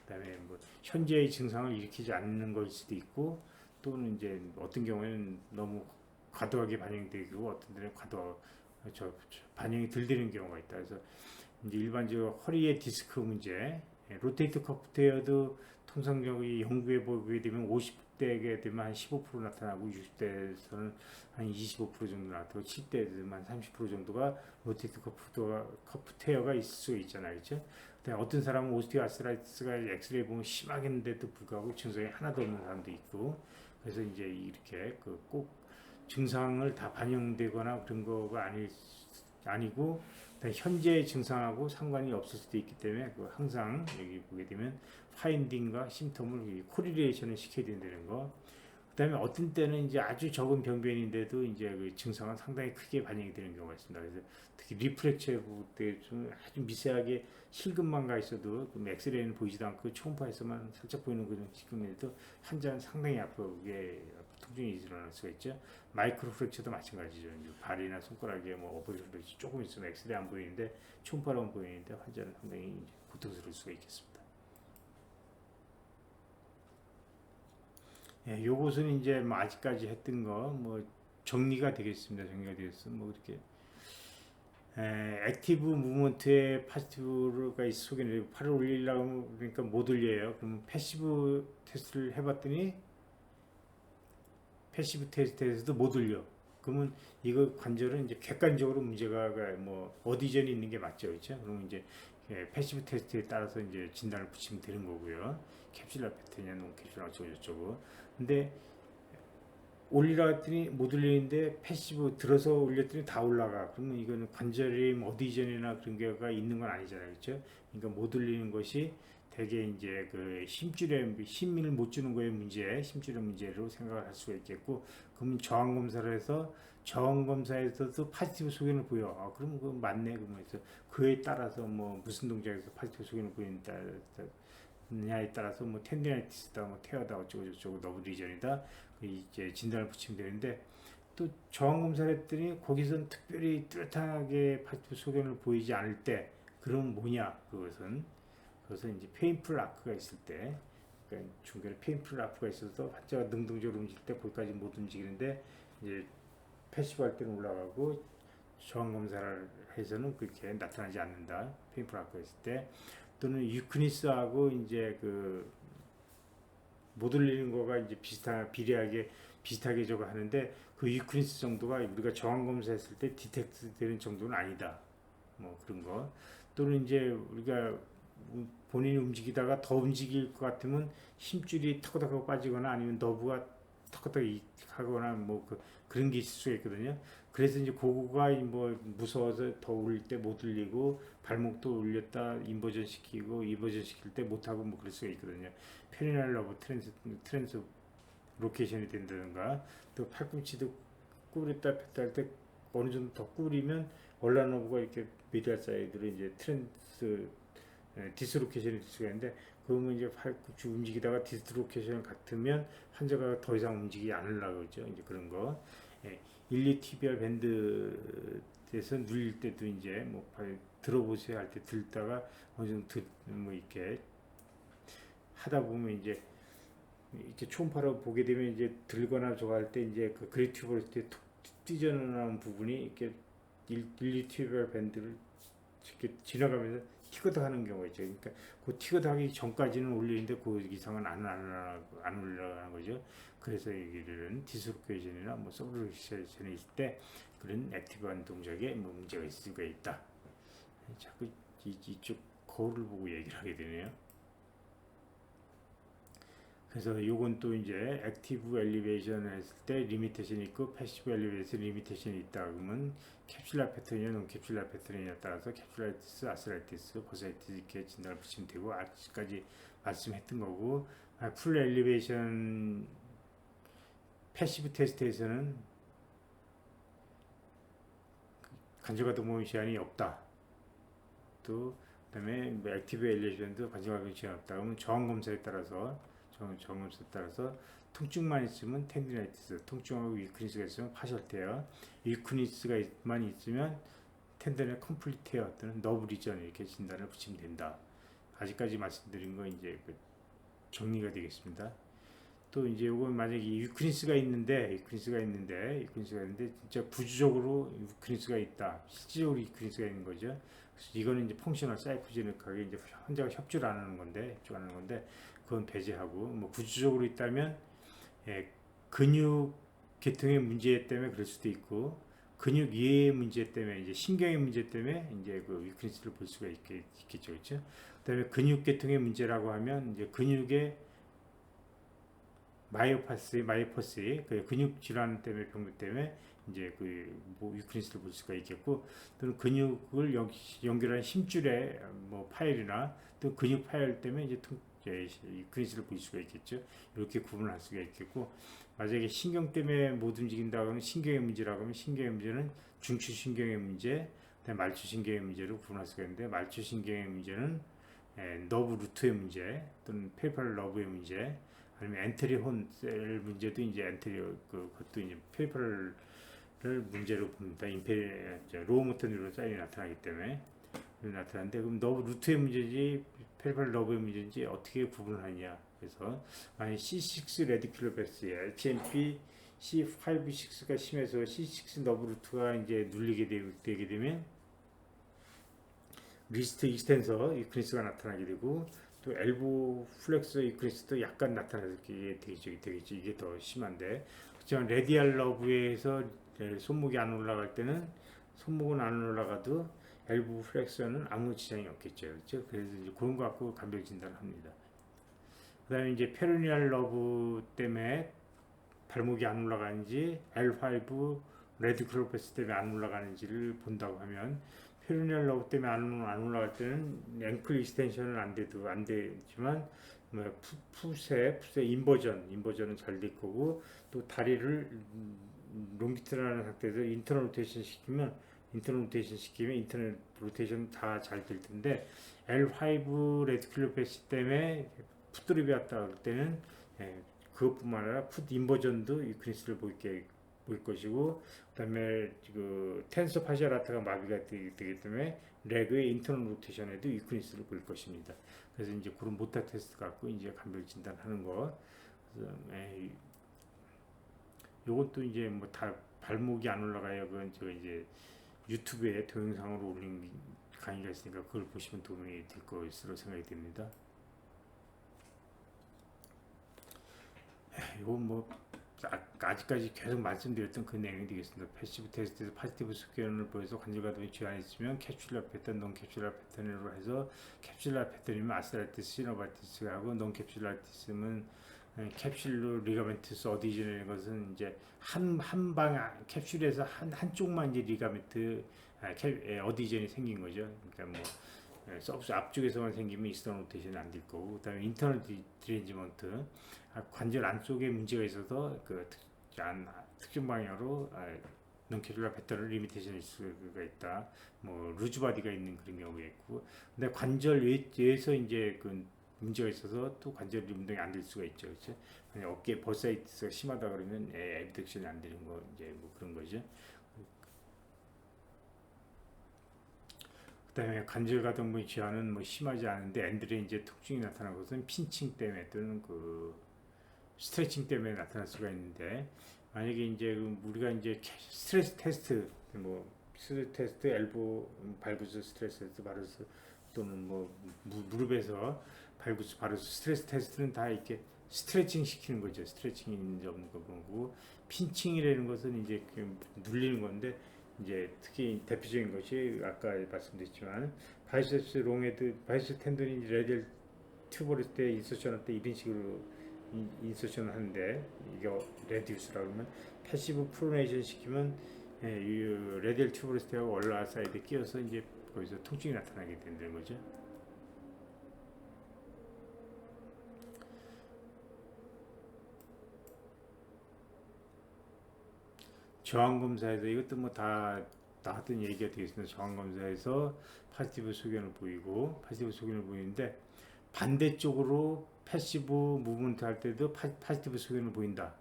그다음에 뭐 현재의 증상을 일으키지 않는 것일 수도 있고, 또는 이제 어떤 경우에는 너무 과도하게 반영되고 어떤 데는 반영이 덜 되는 경우가 있다. 그래서 이제 일반적으로 허리의 디스크 문제, 로테이트 커프 테어도 통상적으로 연구해 보게 되면 50대에 되면 한 15% 나타나고 60대에서는 한 25% 정도 나타나고 70대에서는 한 30% 정도가 로테이트 커프 테어가 있을 수 있잖아요. 그렇죠? 어떤 사람은 오스티오아스라이티스가 엑스레이 보면 심하겠는데도 불구하고 증상이 하나도 없는 사람도 있고, 그래서 이제 이렇게 꼭 증상을 다 반영되거나 그런 거가 아니고 현재 증상하고 상관이 없을 수도 있기 때문에 항상 여기 보게 되면 파인딩과 심텀을 코리레이션을 시켜야 된다는 거. 그다음에 어떤 때는 이제 아주 적은 병변인데도 이제 그 증상은 상당히 크게 반영이 되는 경우가 있습니다. 그래서 특히 리프렉처 때 좀 아주 미세하게 실금만 가 있어도 엑스레이는 보이지도 않고 초음파에서만 살짝 보이는 그런 실금에도 환자는 상당히 아프게 통증이 일어날 수가 있죠. 마이크로 프랙처도 마찬가지죠. 발이나 손가락에 뭐 어버이를 조금 있으면 엑스레이 안 보이는데 초음파로만 보이는데 환자는 상당히 고통스러울 수가 있겠습니다. 예, 요것은 이제 뭐 아직까지 했던 거 뭐 정리가 되겠습니다. 정리가 되겠어. 뭐 그렇게 액티브 무브먼트에 파시티브가 속에는 팔을 올리려고 그러니까 못 올려요. 그럼 패시브 테스트를 해봤더니 패시브 테스트에서도 못 올려. 그러면 이거 관절은 이제 객관적으로 문제가 뭐 어디전이 있는 게 맞죠, 그렇죠? 그러면 이제 패시브 테스트에 따라서 이제 진단을 붙이면 되는 거고요. 캡슐라 패턴이냐, 논캡슐라 어쩌고 저쩌고. 근데 올리라 했더니 못 올리는데 패시브 들어서 올렸더니 다 올라가. 그러면 이거는 관절이 어디전이나 그런 게가 있는 건 아니잖아요, 그렇죠? 그러니까 못 올리는 것이 대개 이제 그 힘을 못 주는 거에 힘줄의 문제로 생각을 할 수가 있겠고, 그러면 저항 검사를 해서 저항 검사에서도 파지티브 소견을 보여. 그러면 그건 맞네. 그러면서 그에 따라서 뭐 무슨 동작에서 파지티브 소견을 보이느냐에 따라서 뭐 텐디나이티스다, 뭐 테어다, 어쩌고 저쩌고 너브 리전이다. 이제 진단을 붙이면 되는데, 또 저항 검사를 했더니 거기서는 특별히 뚜렷하게 파지티브 소견을 보이지 않을 때, 그럼 뭐냐? 그것은 이제 페인풀 아크가 있을 때, 그러니까 중간에 페인풀 아크가 있어서 환자가 능동적으로 움직일 때 거기까지 못 움직이는데 이제 패시브 할 때는 올라가고 저항 검사를 해서는 그렇게 나타나지 않는다. 페인풀 아크가 있을 때, 또는 유크니스하고 이제 못 올리는 거가 이제 비슷하게 저거 하는데 그 유크니스 정도가 우리가 저항 검사했을 때 디텍트 되는 정도는 아니다. 뭐 그런 거. 또는 이제 우리가 본인이 움직이다가 더 움직일 것 같으면 힘줄이 타고타고 빠지거나 아니면 너브가 턱턱 하거나 뭐 그런 게 있을 수가 있거든요. 그래서 이제 그거가 뭐 무서워서 더 올릴 때 못 올리고 발목도 올렸다 인버전 시키고 이버전 시킬 때 못하고 뭐 그럴 수가 있거든요. 페리날 러브 트랜스 로케이션이 된다든가 또 팔꿈치도 구부렸다 폈다 할 때 어느 정도 더 구부리면 얼라너브가 이렇게 미디얼 사이드로 이제 트랜스 디스로케이션이 될 수가 있는데 그러면 이제 팔꿈치 움직이다가 디스로케이션 같으면 환자가 더 이상 움직이지 않으려고 그러죠. 이제 그런 거. 예, 일리티비얼 밴드에서 눌릴 때도 이제 뭐 들어보세요 할 때 들다가 어느 정도 뭐 이렇게 하다 보면 이제 이렇게 초음파로 보게 되면 이제 들거나 저거 할 때 이제 그 그레이티브럴 때 툭 찢어나온 부분이 이렇게 일리티비얼 밴드를 이렇게 지나가면서 티거드 하는 경우가 있죠. 그러니까 그 티거드 하기 전까지는 올리는데 그 이상은 안 올라가는 거죠. 그래서 여기는 디스로케이션이나 뭐 서브로케이션이 있을 때 그런 액티브한 동작에 뭐 문제가 있을 수가 있다. 자꾸 이쪽 거울을 보고 얘기를 하게 되네요. 그래서 요건 또 이제 액티브 엘리베이션 했을 때 리미테이션이 있고 패시브 엘리베이션 리미테이션이 있다 그러면 캡슐라 패턴이냐 논캡슐라 패턴이냐에 따라서 캡슐라이티스, 아스라이티스, 버사이티스 이렇게 진단을 붙이면 되고 아직까지 말씀했던 거고 풀 엘리베이션 패시브 테스트에서는 간접가동 모션 시간이 없다. 또 그다음에 뭐 액티브 엘리베이션도 간접가동 시간이 없다. 그러면 저항 검사에 따라서 통증만 있으면 텐디나이티스, 통증하고 위크니스가 있으면 파셜테어, 위크니스가만 있으면 텐던의 컴플리트 테어 또는 너브 리전 이렇게 진단을 붙이면 된다. 아직까지 말씀드린 거 이제 정리가 되겠습니다. 또 이제 이건 만약에 위크니스가 있는데 진짜 부주적으로 위크니스가 있다. 실질적으로 위크니스가 있는 거죠. 그래서 이거는 이제 펑셔널 사이코제닉하게 이제 환자가 협조를 안 하는 건데 그건 배제하고 뭐 구조적으로 있다면 근육 계통의 문제 때문에 그럴 수도 있고 근육 이해의 문제 때문에 이제 신경의 문제 때문에 이제 그 위크니스를 볼 수가 있겠죠, 그렇죠? 그다음에 근육 계통의 문제라고 하면 이제 근육의 마이오파시, 그 근육 질환 때문에 병 때문에 이제 뭐 위크니스를 볼 수가 있겠고 또는 근육을 연결한 힘줄의 뭐 파열이나 또 근육 파열 때문에 이제 위크니스를 볼 수가 있겠죠. 이렇게 구분할 수가 있겠고 만약에 신경 때문에 못 움직인다 하면 신경의 문제라고 하면 신경의 문제는 중추신경의 문제, 그다음에 말초신경의 문제로 구분할 수가 있는데 말초신경의 문제는 너브 루트의 문제 또는 페리페럴 너브의 문제 아니면 엔테리 혼셀 문제도 이제 그것도 이제 페리페럴 문제로 봅니다. 로우모터 뉴런 사인이 나타나기 때문에 나타나는데 그럼 너브 루트의 문제지 페리페럴 너브의 문제인지 어떻게 구분을 하냐. 그래서 만약 C6 레디큘로패스에 HMP C5-6가 심해서 C6 너브 루트가 이제 눌리게 되게 되면 리스트 익스텐서 위크니스가 나타나게 되고 또 엘보 플렉서 위크니스도 약간 나타나게 되겠죠. 이게 더 심한데 그렇지만 레디알 러브에서 손목이 안 올라갈 때는 손목은 안 올라가도 엘보 플렉서는 아무 지장이 없겠죠. 그렇죠? 그래서 이제 그런 거 갖고 간별 진단을 합니다. 그 다음에 이제 페리니얼 러브 때문에 발목이 안 올라가는지 L5 레디큘로패스 때문에 안 올라가는지를 본다고 하면 페리니얼 러브 때문에 안 올라갈 때는 앵클 익스텐션은 안 되지만 뭐 풋의 인버전은 잘 될 거고 또 다리를 롱기트라는 상태에서 인터널 로테이션 시키면 인터널 로테이션 다 잘 될 텐데 L5 레디큘로패시 때문에 풋드립이 왔다 그럴 때는 그것뿐만 아니라 풋 인버전도 위크니스를 보일 것이고 그다음에 그 텐서 파시아라타가 마비가 되기 때문에 레그의 인터널 로테이션에도 위크니스를 보일 것입니다. 그래서 이제 그런 모타 테스트 갖고 이제 간별 진단하는 거. 요것도 이제 뭐 다 발목이 안 올라가요. 그건 저 이제 유튜브에 동영상으로 올린 강의가 있으니까 그걸 보시면 도움이 될 것으로 생각이 됩니다. 이건 뭐 아직까지 계속 말씀드렸던 그 내용이 되겠습니다. 패시브 테스트에서 파지티브 소견을 보여서 관절가동이 주안했으면 캡슐라 패턴, 논 캡슐라 패턴으로 해서 캡슐라 패턴이면 아스라티스, 시노바티스하고 논 캡슐라티스는 캡슐로 리가멘트스 어디전이라는 것은 이제 한방 캡슐에서 한쪽만 이제 리가멘트 어디전이 생긴 거죠. 그러니까 뭐 서브스 앞쪽에서만 생기면 이스턴 로테이션이 안 될 거고, 그다음에 인터널 디레인지먼트 관절 안쪽에 문제가 있어서 그 특정 방향으로 논캡슐라 패턴을 리미테이션일 수가 있다. 뭐 루즈 바디가 있는 그런 경우가 있고, 근데 관절 외에서 이제 그 문제가 있어서 또 관절 운동이 안 될 수가 있죠, 그렇죠? 어깨 버사이티스가 심하다 그러면 애비덕션이 안 되는 거 이제 뭐 그런 거죠. 그다음에 관절 가동의 지하는 뭐 심하지 않은데 앤들에 이제 통증이 나타나는 것은 핀칭 때문에 또는 그 스트레칭 때문에 나타날 수가 있는데, 만약에 이제 우리가 이제 스트레스 테스트, 뭐 스트레스 테스트, 엘보 발구스 스트레스 테스트, 바르스 또는 뭐 무릎에서 발구스 바르스 스트레스 테스트는 다 이렇게 스트레칭 시키는 거죠. 스트레칭이 있는지 없는 거 보고, 핀칭이라는 것은 이제 눌리는 건데, 이제 특히 대표적인 것이 아까 말씀드렸지만 바이셉스 롱헤드, 바이셉스 텐더니 레디얼 튜버를 때 인서션할 때 이런 식으로 인서션을 하는데, 이게 레디우스라고 하면 패시브 프로네이션 시키면 이 레디얼 튜버리스트하고 올라 사이드에 끼어서 이제 거기서 통증이 나타나게 된다는 거죠. 저항검사에서 이것도 뭐 다 나왔던 얘기가 되겠습니다. 저항검사에서 파지티브 소견을 보이고, 파지티브 소견을 보이는데 반대쪽으로 패시브 무브먼트 할 때도 파지티브 소견을 보인다.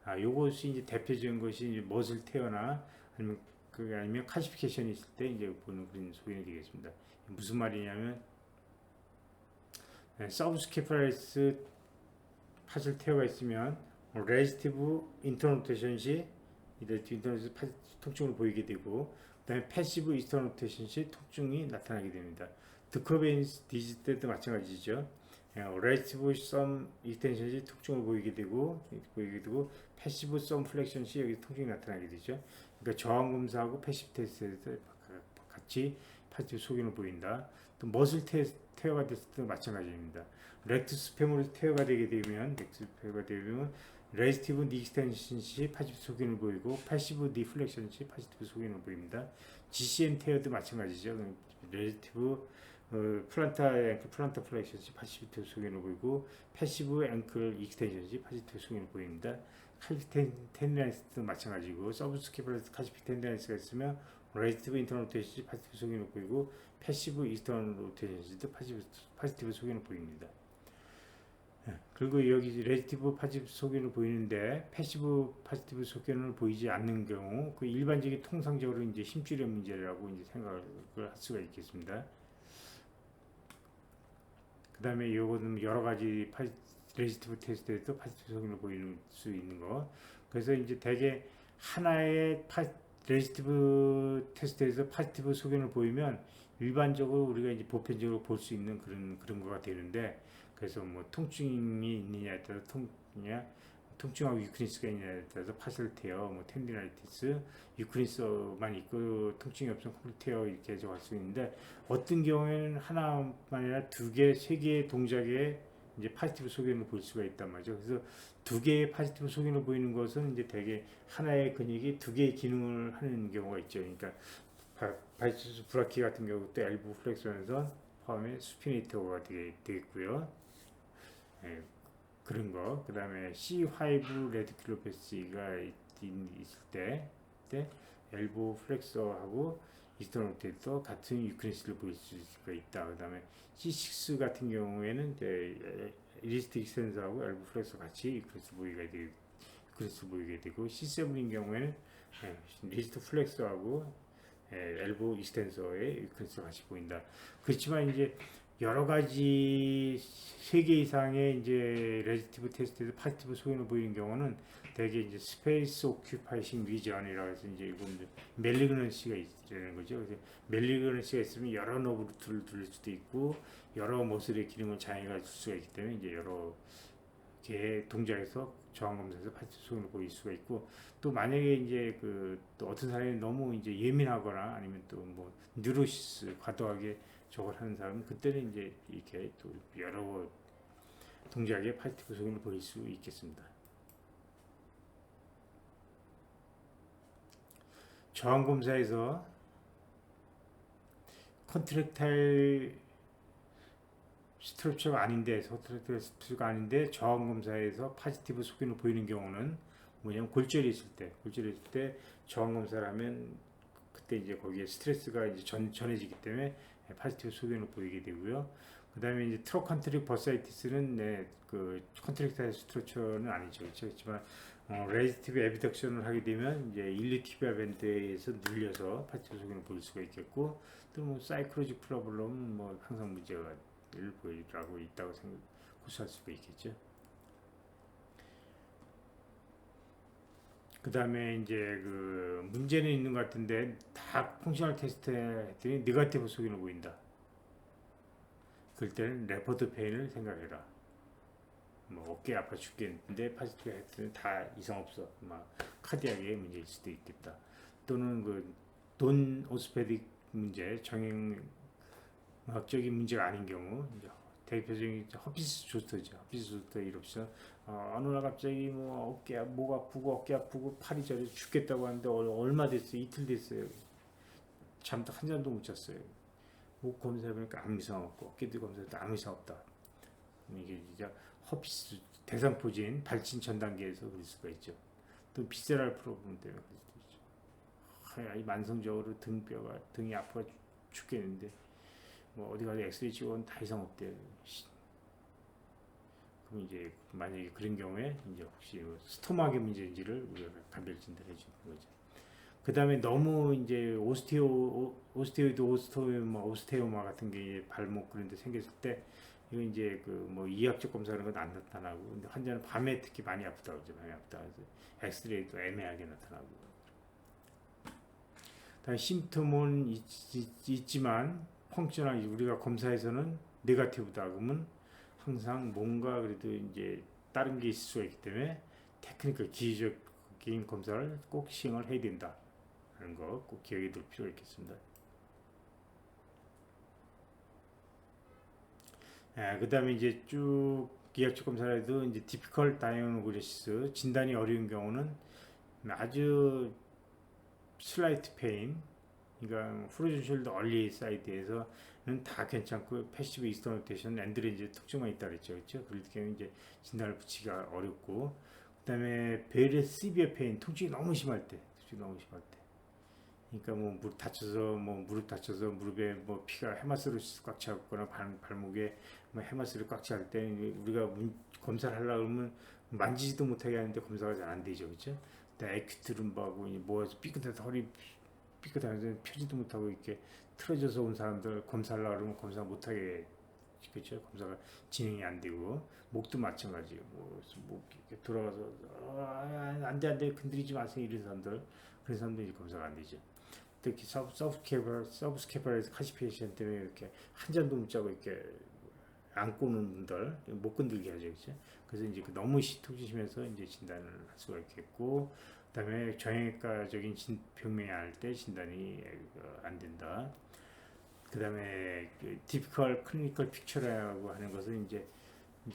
요것이 이제 대표적인 것이 이제 머슬 테어나 아니면 칼시피케이션이 있을 때 이제 보는 그런 소견이 되겠습니다. 무슨 말이냐면 서브스케프라리스 파실 테어가 있으면 레지티브 인터노테이션 시 인터넷에서 통증을 보이게 되고, 그다음에 패시브 이스턴 로테이션 시 통증이 나타나게 됩니다. 드커베인스 디지즈 때도 마찬가지죠. 레지티브 썸 익스텐션 시 통증을 보이게 되고 패시브 썸 플렉션 시 여기 통증이 나타나게 되죠. 그러니까 저항 검사하고 패시브 테스트에서 같이 파지티브 소견을 보인다. 또 머슬 테어가 됐을 때도 마찬가지입니다. 렉투스 페모리스 테어가 되게 되면 레지티브 디익스텐션 시 파지티브 소견을 보이고, 패시브 디플렉션 시 파지티브 소견을 보입니다. GCM 테어도 마찬가지죠. 레지티브 플란타 앵클 플란타 플렉션 시 파지티브 소견을 보이고, 패시브 앵클 익스텐션 시 파지티브 소견을 보입니다. 칼시피 텐디나이스도 마찬가지고, 서브스케플라스 칼시피 텐디나이스가 있으면 레지티브 인터널 로테이션 시 파지티브 소견을 보이고, 패시브 익스터널 로테이션 시도 파지티브 소견을 보입니다. 그리고 여기 레지티브 파지티브 소견을 보이는데 패시브 파지티브 소견을 보이지 않는 경우, 그 일반적인 통상적으로 이제 힘줄의 문제라고 이제 생각을 할 수가 있겠습니다. 그 다음에 이거는 여러 가지 레지티브 테스트에서 파지티브 소견을 보이는 수 있는 거. 그래서 이제 대개 하나의 레지티브 테스트에서 파지티브 소견을 보이면 일반적으로 우리가 이제 보편적으로 볼 수 있는 그런 거가 되는데, 그래서 뭐 통증이 있느냐에 따라서 통증하고 유크린스가 있느냐에 따라서 파셜 테어, 뭐 텐디나이티스, 유크린스만 있고 통증이 없으면 컴플리트 테어 이렇게 해서 갈 수 있는데, 어떤 경우에는 하나만 아니라 두 개, 세 개의 동작에 이제 파지티브 소견을 볼 수가 있단 말이죠. 그래서 두 개의 파지티브 소견을 보이는 것은 이제 대개 하나의 근육이 두 개의 기능을 하는 경우가 있죠. 그러니까 바이세프스 브라키 같은 경우도 엘보 플렉션에서 포함해 수피네이터가 되겠고요. 그런 거. 그 다음에 C5 레디큘로패시가 있을 때 엘보 플렉서하고 이스턴 로테이터 같은 유크린스를 보일 수가 있다. 그 다음에 C6 같은 경우에는 리스트 익스텐서하고 엘보 플렉서 같이 유크린스 보이게 되고, C7인 경우에는 리스트 플렉서하고 엘보 익스텐서의 유크린스가 같이 보인다. 그렇지만 이제 여러 가지 3개 이상의 이제 레지티브 테스트에서 파지티브 소견을 보이는 경우는 대개 이제 스페이스 오큐파이싱 리전이라고 해서 이제 이건 멜리그넌시가 있다는 거죠. 그래서 멜리그넌시가 있으면 여러 너브루트를 돌릴 수도 있고, 여러 모슬의 기능을 장애가 줄 수가 있기 때문에 이제 여러 개 동작에서 저항 검사에서 파지티브 소견을 보일 수가 있고, 또 만약에 이제 또 어떤 사람이 너무 이제 예민하거나 아니면 또 뭐 뉴로시스 과도하게 저걸 하는 사람은 그때는 이제 이렇게 또 여러 동작에 파지티브 소견을 보일 수 있겠습니다. 저항 검사에서 컨트랙타일 스트럭처가 아닌데, 컨트랙타일 스트럭처가 아닌데 저항 검사에서 파지티브 소견을 보이는 경우는 뭐냐면 골절이 있을 때 저항 검사를 하면 그때 이제 거기에 스트레스가 이제 전해지기 때문에 파지티브 소견을 보이게 되고요. 그 다음에 이제 트로칸트릭 버사이티스는 그 컨트랙타일 스트럭처는 아니죠. 그렇지만 레지티브 에비덕션을 하게 되면 이제 일리티비아 밴드에서 눌려서 파지티브 소견을 보일 수가 있겠고, 또 뭐 사이클로직 프로블럼은 뭐 항상 문제가 보이라고 있다고 고수할 수가 있겠죠. 그 다음에 이제 그 문제는 있는 것 같은데 다 펑셔널 테스트 했더니 네거티브 소견을 보인다. 그럴 때는 레퍼드 페인을 생각해라. 뭐 어깨 아파 죽겠는데 파지티브 했더니 다 이상 없어. 막 카디악의 문제일 수도 있겠다. 또는 그 돈 오스페딕 문제, 정형학적인 문제가 아닌 경우, 이제 대표적인 허피스 조스터죠. 허피스 조스터 이롭션. 어느 날 갑자기 뭐 목 아프고 어깨 아프고 팔이 저려 죽겠다고 하는데 얼마 됐어요? 이틀 됐어요. 잠도 한 잔도 못 잤어요. 목 검사해보니까 아무 이상 없고 어깨도 검사해도 아무 이상 없다. 이게 진짜 허피스 대상포진 발진 전 단계에서 그럴 수가 있죠. 또 비세랄 프로블럼 때문에 그럴 수도 있죠. 만성적으로 등이 아파 죽겠는데 뭐 어디 가서 엑스레이 찍어는 다 이상 없대요. 그럼 이제 만약에 그런 경우에 이제 혹시 스토막의 문제인지를 우리가 감별 진단해 주는 거죠. 그 다음에 너무 이제 오스테오이드 오스테오마 같은 게 발목 그런 데 생겼을 때, 이거 이제 그 뭐 이학적 검사는 건 안 나타나고, 근데 환자는 밤에 특히 많이 아프다고 하죠. 많이 아프다. 그래서 엑스레이도 애매하게 나타나고. 다음 심토몬 있지만 펑셔널 우리가 검사에서는 네거티브다. 그러면 항상 뭔가 그래도 이제 다른 게 있을 수가 있기 때문에 테크니컬 기계적인 검사를 꼭 시행을 해야 된다. 하는 거 꼭 기억해 둘 필요가 있겠습니다. 그 다음에 이제 쭉 기하적 검사를 해도 이제 디피컬 다이어노그레시스 진단이 어려운 경우는 아주 슬라이트 페인, 그러니까 프로즌 숄더 얼리 사이드에서는 다 괜찮고 패시브 이스턴 로테이션 엔드레인지 특징만 있다 그랬죠. 그렇죠? 그럴 경우 이제 진단을 붙이기가 어렵고, 그다음에 베리 시비어 페인, 통증이 너무 심할 때, 그러니까 뭐 무릎 다쳐서 무릎에 뭐 피가 헤마스로 꽉 차거나 발목에 뭐 헤마스를 꽉 찰 때 우리가 검사를 하려고 그러면 만지지도 못하게 하는데 검사가 잘 안 되죠. 그렇죠? 에큐트 룸바고 모아서 삐끗해서 허리 삐끗하면서 펴지도 못하고 이렇게 틀어져서 온 사람들 검사를 하려고 그러면 검사 못하게, 그렇죠? 검사가 진행이 안 되고, 목도 마찬가지예요. 목 이렇게 돌아가서 안돼 건드리지 마세요 이런 사람들, 그런 사람들이 검사가 안 되죠. 특히 서브스케팔에서 카시피에이션 때문에 이렇게 한 잔도 못 자고 이렇게 안고는 분들 못 건들게 하죠, 그렇죠? 그래서 이제 너무 통증심해서 이제 진단을 할 수가 있겠고, 그다음에 정형외과적인 병명이 할 때 진단이 안 된다. 그다음에 디피컬 클리니컬 픽처라고 하는 것은 이제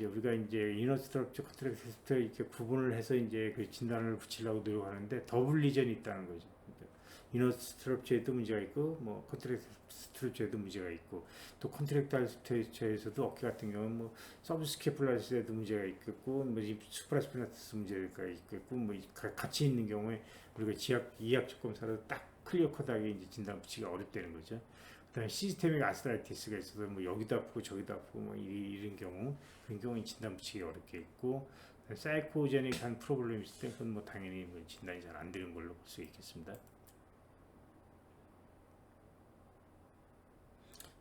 우리가 이제 이너 스트럭처, 컨트랙트 이렇게 구분을 해서 이제 그 진단을 붙이려고 노력하는데 더블 리전이 있다는 거죠. 이너 스트럭처에도 문제가 있고, 뭐 컨트랙트 스트럭처에도 문제가 있고, 또 컨트랙탈 스트럭처에서도 어깨 같은 경우는 뭐 서브스케플라스에도 문제가 있겠고, 뭐 수프라스피나투스 문제가 있겠고, 뭐 같이 있는 경우에 우리가 이학적 검사로 딱 클리어 컷하게 이제 진단 붙이기가 어렵다는 거죠. 그다음에 시스테믹 아스트라이티스가 있어서 뭐 여기도 아프고 저기도 아프고 뭐 이런 경우, 그런 경우는 진단 붙이기 어렵게 있고, 사이코제닉한 프로블렘이 있을 때 그건 뭐 당연히 뭐 진단이 잘 안 되는 걸로 볼 수 있겠습니다.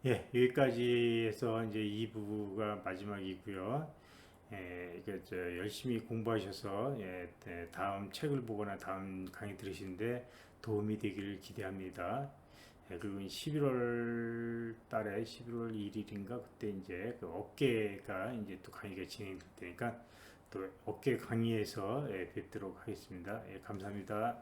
예, 여기까지 해서 이제 2부가 마지막이고요. 열심히 공부하셔서 다음 책을 보거나 다음 강의 들으시는데 도움이 되기를 기대합니다. 그리고 11월 달에 11월 1일인가 그때 이제 그 어깨가 이제 또 강의가 진행될 테니까 또 어깨 강의에서 뵙도록 하겠습니다. 감사합니다.